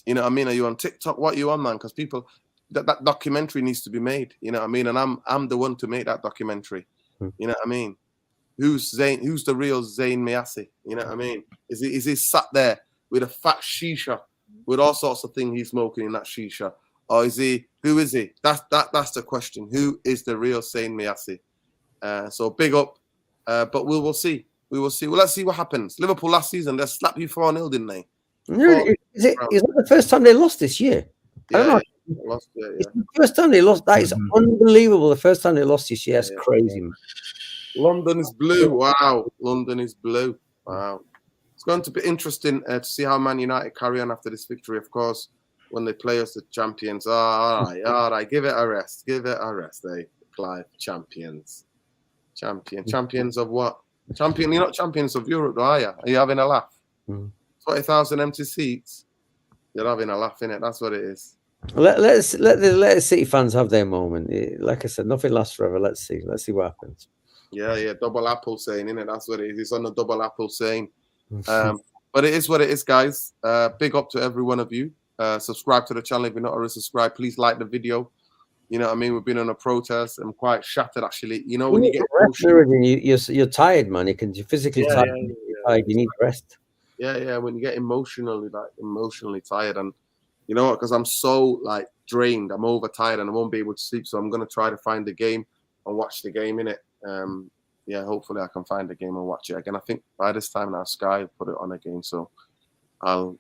you know what I mean? Are you on TikTok? What are you on, man? Because people, that documentary needs to be made. You know what I mean? And I'm the one to make that documentary. You know what I mean? Who's Zayn? Who's the real Zayn Miasi? You know what I mean? Is he sat there with a fat shisha, with all sorts of things he's smoking in that shisha, or is he? Who is he? That's the question. Who is the real Zayn Miasi? So big up, but we'll see. We will see. Well, let's see what happens. Liverpool last season, they slapped you 4-0, didn't they? Is that the first time they lost this year? I don't know. Lost, yeah. It's the first time they lost. That is unbelievable. The first time they lost this year. That's crazy, man. London is blue. Wow. London is blue. Wow. It's going to be interesting to see how Man United carry on after this victory, of course, when they play us the champions. Oh, all right. Give it a rest. Eh? Clive, champions. Champions of what? You're not champions of Europe, though, are you? Are you having a laugh? 40,000 empty seats. You're having a laugh, innit? That's what it is. Let the City fans have their moment. Like I said, nothing lasts forever. Let's see what happens. Yeah. Double apple saying, innit? That's what it is. It's on the double apple saying. But it is what it is, guys. Big up to every one of you. Subscribe to the channel if you're not already subscribed. Please like the video. You know what I mean? We've been on a protest. I'm quite shattered, actually. You know, when you get you're tired, man. You're physically tired. You need rest. Yeah. When you get emotionally tired, and you know what? Because I'm so drained, I'm overtired, and I won't be able to sleep. So I'm gonna try to find the game and watch the game in it. Hopefully I can find the game and watch it again. I think by this time now Sky will put it on again. So I'll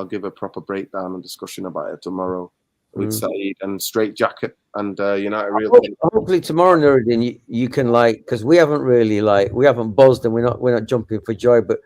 give a proper breakdown and discussion about it tomorrow with Saeed and Straight Jacket and United Real. Hopefully tomorrow, Nuruddin, you can because we haven't really we haven't buzzed and we're not jumping for joy, but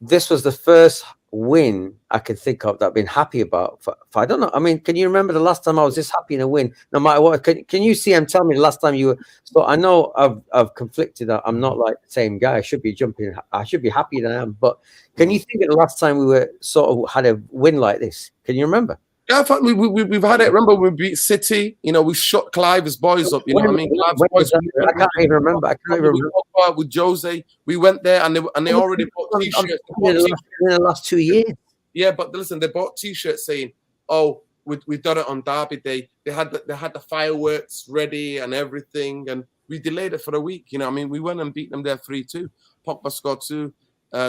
this was the first win I can think of that I've been happy about. For I don't know. I mean, can you remember the last time I was this happy in a win? No matter what. Can you see? Tell me the last time you were. So I know I've conflicted. I'm not like the same guy. I should be jumping. I should be happy than I am. But can you think of the last time we were sort of had a win like this? Can you remember? Yeah, I thought we've had it. Remember we beat City? You know, we shut Clive's boys up. You know what I mean? Clive's boys, I can't even remember. I can't even remember. With Jose, we went there and they already bought T-shirts. In the last 2 years. Yeah, but listen, they bought T-shirts saying, "Oh, we've done it on Derby Day." They had the fireworks ready and everything, and we delayed it for a week. You know, I mean, we went and beat them there 3-2. Pogba scored 2,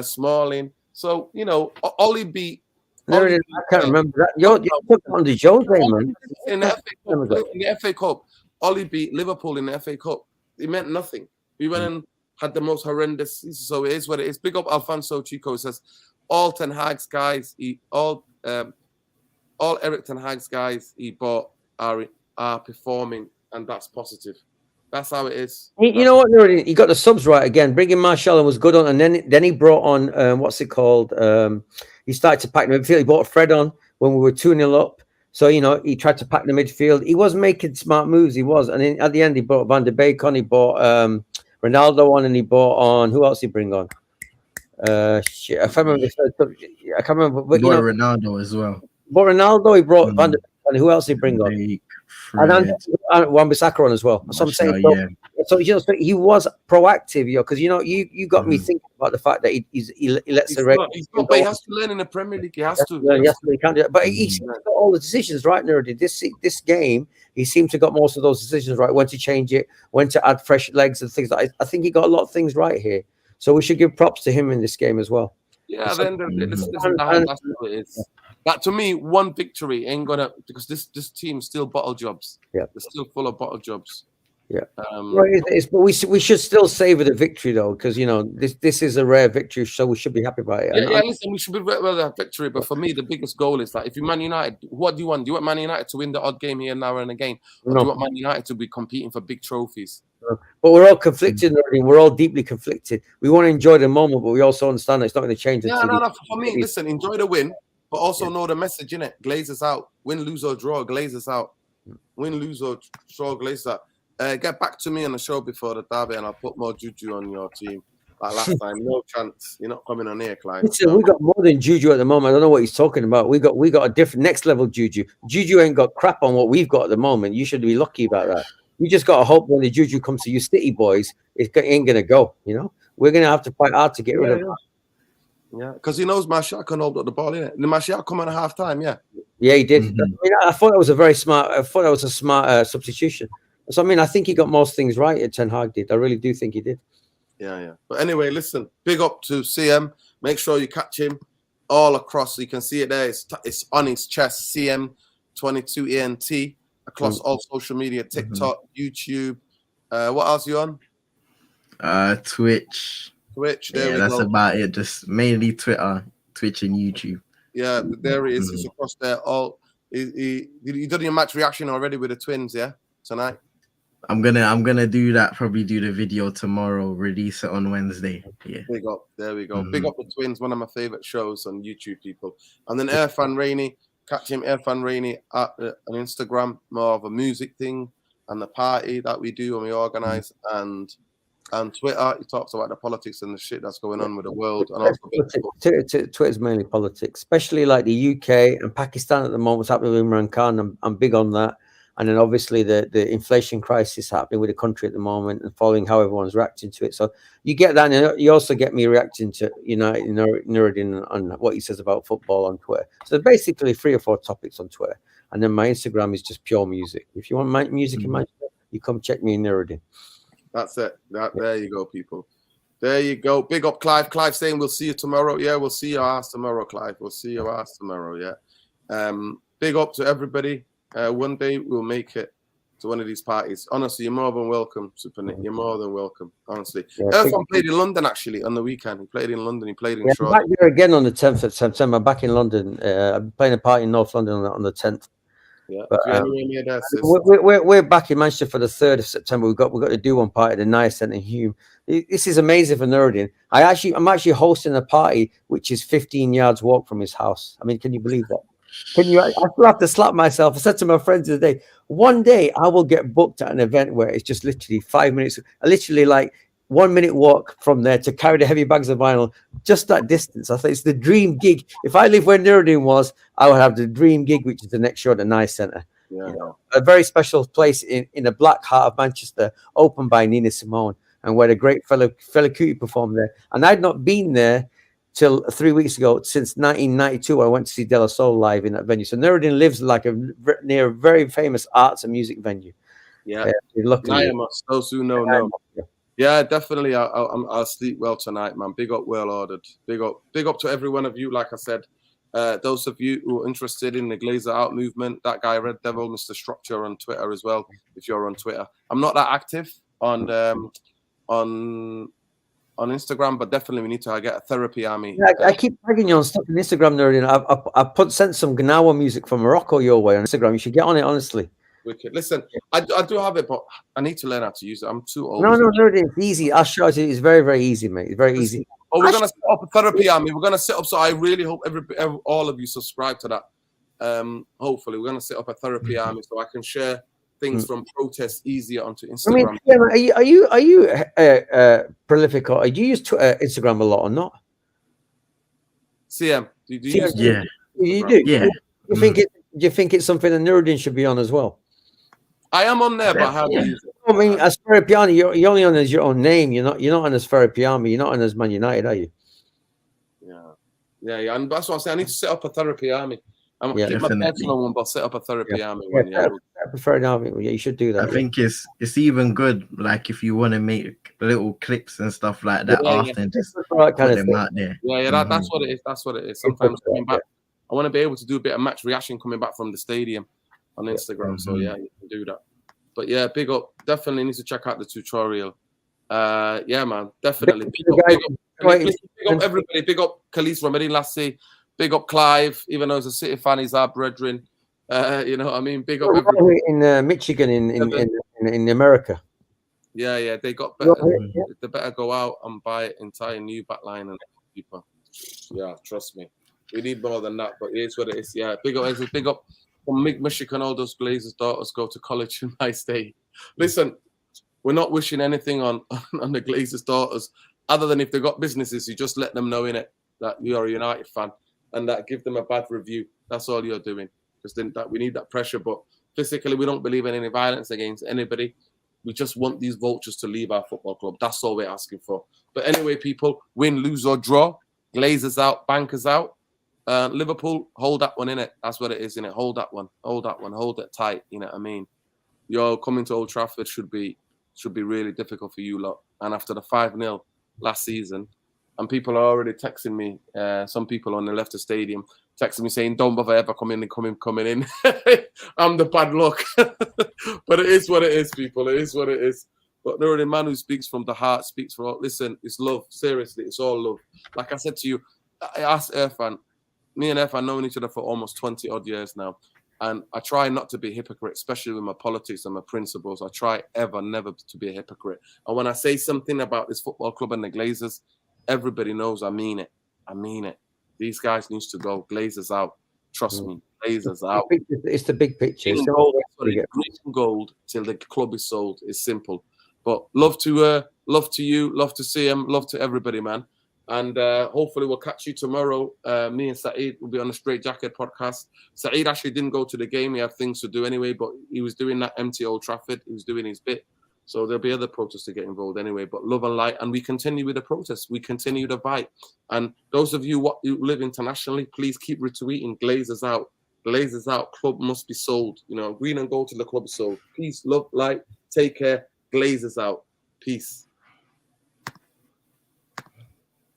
Smalling. So you know, Ollie beat. I can't remember that. You're talking on the Jose, man. In the FA Cup, Ollie beat Liverpool in the FA Cup. It meant nothing. We went and had the most horrendous season, so it is what it is. Big up Alfonso Chico says, all Ten Hag's guys, all Eric Ten Hag's guys he bought are performing, and that's positive. That's how it is. You know what, Nuruddin? He got the subs right again. Bringing Marshall was good on, and then he brought on what's it called? He started to pack the midfield. He brought Fred on when we were 2-0 up. So you know he tried to pack the midfield. He was making smart moves. He was, and then at the end he brought Van der Beek on. He brought Ronaldo on, and he brought on who else? He bring on? I can't remember. I can't remember. But, Ronaldo as well. But Ronaldo, he brought Van der Beek, and who else he bring on? And Wan-Bissaka on as well. So I'm saying, so he was proactive, because you got me thinking about the fact that he lets the but he has to learn in the Premier League. He has to. He can't do it. But he's got all the decisions right, Nuruddin. This game, he seemed to got most of those decisions right. When to change it, when to add fresh legs and things. I think he got a lot of things right here. So we should give props to him in this game as well. Yeah, that's what it is. That to me, one victory ain't gonna, because this team's still bottle jobs. Yeah, they're still full of bottle jobs. Yeah, but we should still savor the victory though, because this is a rare victory, so we should be happy about it. Listen, we should be well that victory. But for me, the biggest goal is that if you're Man United, what do you want? Do you want Man United to win the odd game here now and again, or do you want Man United to be competing for big trophies? But we're all conflicted. We're all deeply conflicted. We want to enjoy the moment, but we also understand that it's not going to change. No. For me, listen, enjoy the win. But also know the message, innit? Glazers out. Win, lose, or draw, Glazers out. Win, lose, or draw, Glazers out. Get back to me on the show before the derby, and I'll put more juju on your team. Like last time, no chance. You're not coming on here, Clive. Listen, we got more than juju at the moment. I don't know what he's talking about. We got a different next level juju. Juju ain't got crap on what we've got at the moment. You should be lucky about that. You just got to hope when the juju comes to you City boys, it ain't going to go. We're going to have to fight hard to get rid of it. Yeah, because he knows Martial can hold up the ball, innit? The Martial come on at half time, yeah. Yeah, he did. Mhm. I mean, I thought that was a very smart. I thought that was a smart substitution. So I mean, I think he got most things right. Ten Hag did. I really do think he did. Yeah. But anyway, listen, big up to CM. Make sure you catch him all across. You can see it there. It's on his chest, CM22ENT, across all social media, TikTok, YouTube. What else you on? Twitch. Twitch. There Yeah, we that's go. about it. Just mainly Twitter, Twitch, and YouTube. Yeah, there it is. It's across there. All you done your match reaction already with the twins, yeah? Tonight. I'm gonna do that. Probably do the video tomorrow. Release it on Wednesday. Yeah. Big up. There we go. Big up the twins. One of my favorite shows on YouTube, people. And then Irfan Rainey. Catch him, Irfan Rainey, on Instagram. More of a music thing and the party that we do and we organize. And Twitter, he talks about the politics and the shit that's going on with the world. And also Twitter's mainly politics, especially like the UK and Pakistan at the moment. What's happening with Imran Khan? I'm big on that. And then obviously the inflation crisis happening with the country at the moment and following how everyone's reacting to it. So you get that, and you also get me reacting to Nuruddin on what he says about football on Twitter. So basically 3 or 4 topics on Twitter, and then my Instagram is just pure music. If you want my music in Manchester, you come check me in Nuruddin. That's it. There you go, people. There you go. Big up Clive. Clive saying we'll see you tomorrow. Yeah, we'll see your ass tomorrow, Clive. We'll see your ass tomorrow. Yeah. Big up to everybody. One day we'll make it to one of these parties. Honestly, you're more than welcome, Super Nick. You're more than welcome. Honestly, Irfan played in London actually on the weekend. He played in London. He played in Shore. I'm back there again on the 10th of September. I'm back in London. I'm playing a party in North London on the 10th. Yeah, but, we're back in Manchester for the 3rd of September. We've got to do one party at the Nice Centre in Hume. This is amazing for Nuruddin. I'm actually hosting a party which is 15 yards walk from his house. I mean, can you believe that? I still have to slap myself. I said to my friends today, one day I will get booked at an event where it's just literally 5 minutes, literally like 1 minute walk from there to carry the heavy bags of vinyl, just that distance. I think it's the dream gig. If I live where Nuruddin was, I would have the dream gig, which is the next show at the Nice Centre. Yeah. A very special place in the black heart of Manchester, opened by Nina Simone, and where the great Fela Kuti performed there. And I'd not been there till 3 weeks ago. Since 1992, I went to see De La Soul live in that venue. So Nuruddin lives like near a very famous arts and music venue. Yeah, luckily, those who know. Yeah, definitely. I'll sleep well tonight, man. Big up, well ordered. Big up to every one of you. Like I said, those of you who are interested in the Glazer Out movement, that guy Red Devil, Mr. Structure on Twitter as well. If you're on Twitter, I'm not that active on Instagram, but definitely we need to get a therapy army. Yeah, I keep tagging you on stuff on Instagram, Nuruddin. I sent some Gnawa music from Morocco your way on Instagram. You should get on it, honestly. Wicked. Listen, I do have it, but I need to learn how to use it. I'm too old. No, Nuruddin, it's easy. I'll show you. It's very, very easy, mate. It's very easy. Oh, we're gonna set up a therapy army. We're gonna set up. So I really hope all of you subscribe to that. Hopefully, we're gonna set up a therapy army so I can share things from protests easier onto Instagram. I mean, are you prolific, or do you use Instagram a lot or not? CM, do you use Yeah, you do. Yeah. Do you think it's something that Nuruddin should be on as well? I am on there, but how do you use it? I mean, as Ferapiani, you're only on as your own name. You're not on as Ferapiani. You're not on as Man United, are you? Yeah. And that's what I'm saying. I need to set up a therapy army. I'm gonna keep my personal one, but set up a therapy army. I prefer an army. Yeah, you should do that. I think it's even good, like if you want to make little clips and stuff like that often, just put them out there. Yeah, that's what it is. That's what it is. Sometimes coming back, I want to be able to do a bit of match reaction coming back from the stadium on Instagram. So yeah, you can do that. But yeah, big up. Definitely need to check out the tutorial. Yeah, man, definitely. Big up everybody. Big up Khalees Romedy Lassie. Big up Clive, even though he's a City fan, he's our brethren. You know what I mean? Big up everybody. In Michigan, in America. Yeah, they got better. They better go out and buy an entire new backline and people. Yeah, trust me. We need more than that, but it's what it is. Yeah, big up from Michigan. All those Glazers' daughters go to college in my state. Listen, we're not wishing anything on the Glazers' daughters, other than if they've got businesses, you just let them know in it that you're a United fan and that give them a bad review. That's all you're doing, because then that we need that pressure. But physically, we don't believe in any violence against anybody. We just want these vultures to leave our football club. That's all we're asking for. But anyway, people, win, lose or draw, Glazers out, bankers out. Liverpool, hold that one in it. That's what it is in it. Hold that one. Hold that one. Hold it tight. You know what I mean? You're coming to Old Trafford should be really difficult for you lot. And after the 5-0 last season, and people are already texting me. Some people on the left of stadium texting me saying, "Don't bother ever coming in." I'm the bad luck, but it is what it is, people. It is what it is. But there are a man who speaks from the heart, speaks for all. Listen, it's love. Seriously, it's all love. Like I said to you, I asked Irfan. Me and Irfan known each other for almost 20 odd years now. And I try not to be a hypocrite, especially with my politics and my principles. I try never to be a hypocrite. And when I say something about this football club and the Glazers, everybody knows I mean it. I mean it. These guys needs to go. Glazers out. Trust me. Glazers out. It's the big picture. Green and gold till the club is sold. It's simple. But love to you, love to see him, love to everybody, man. And hopefully we'll catch you tomorrow. Me and Saeed will be on the Straight Jacket podcast. Saeed actually didn't go to the game. He had things to do anyway, but he was doing that empty Old Trafford. He was doing his bit. So there'll be other protests to get involved anyway. But love and light. And we continue with the protests. We continue to fight. And those of you who live internationally, please keep retweeting Glazers out. Glazers out. Club must be sold. You know, green and gold till the club is sold. Peace, love, light. Take care. Glazers out. Peace.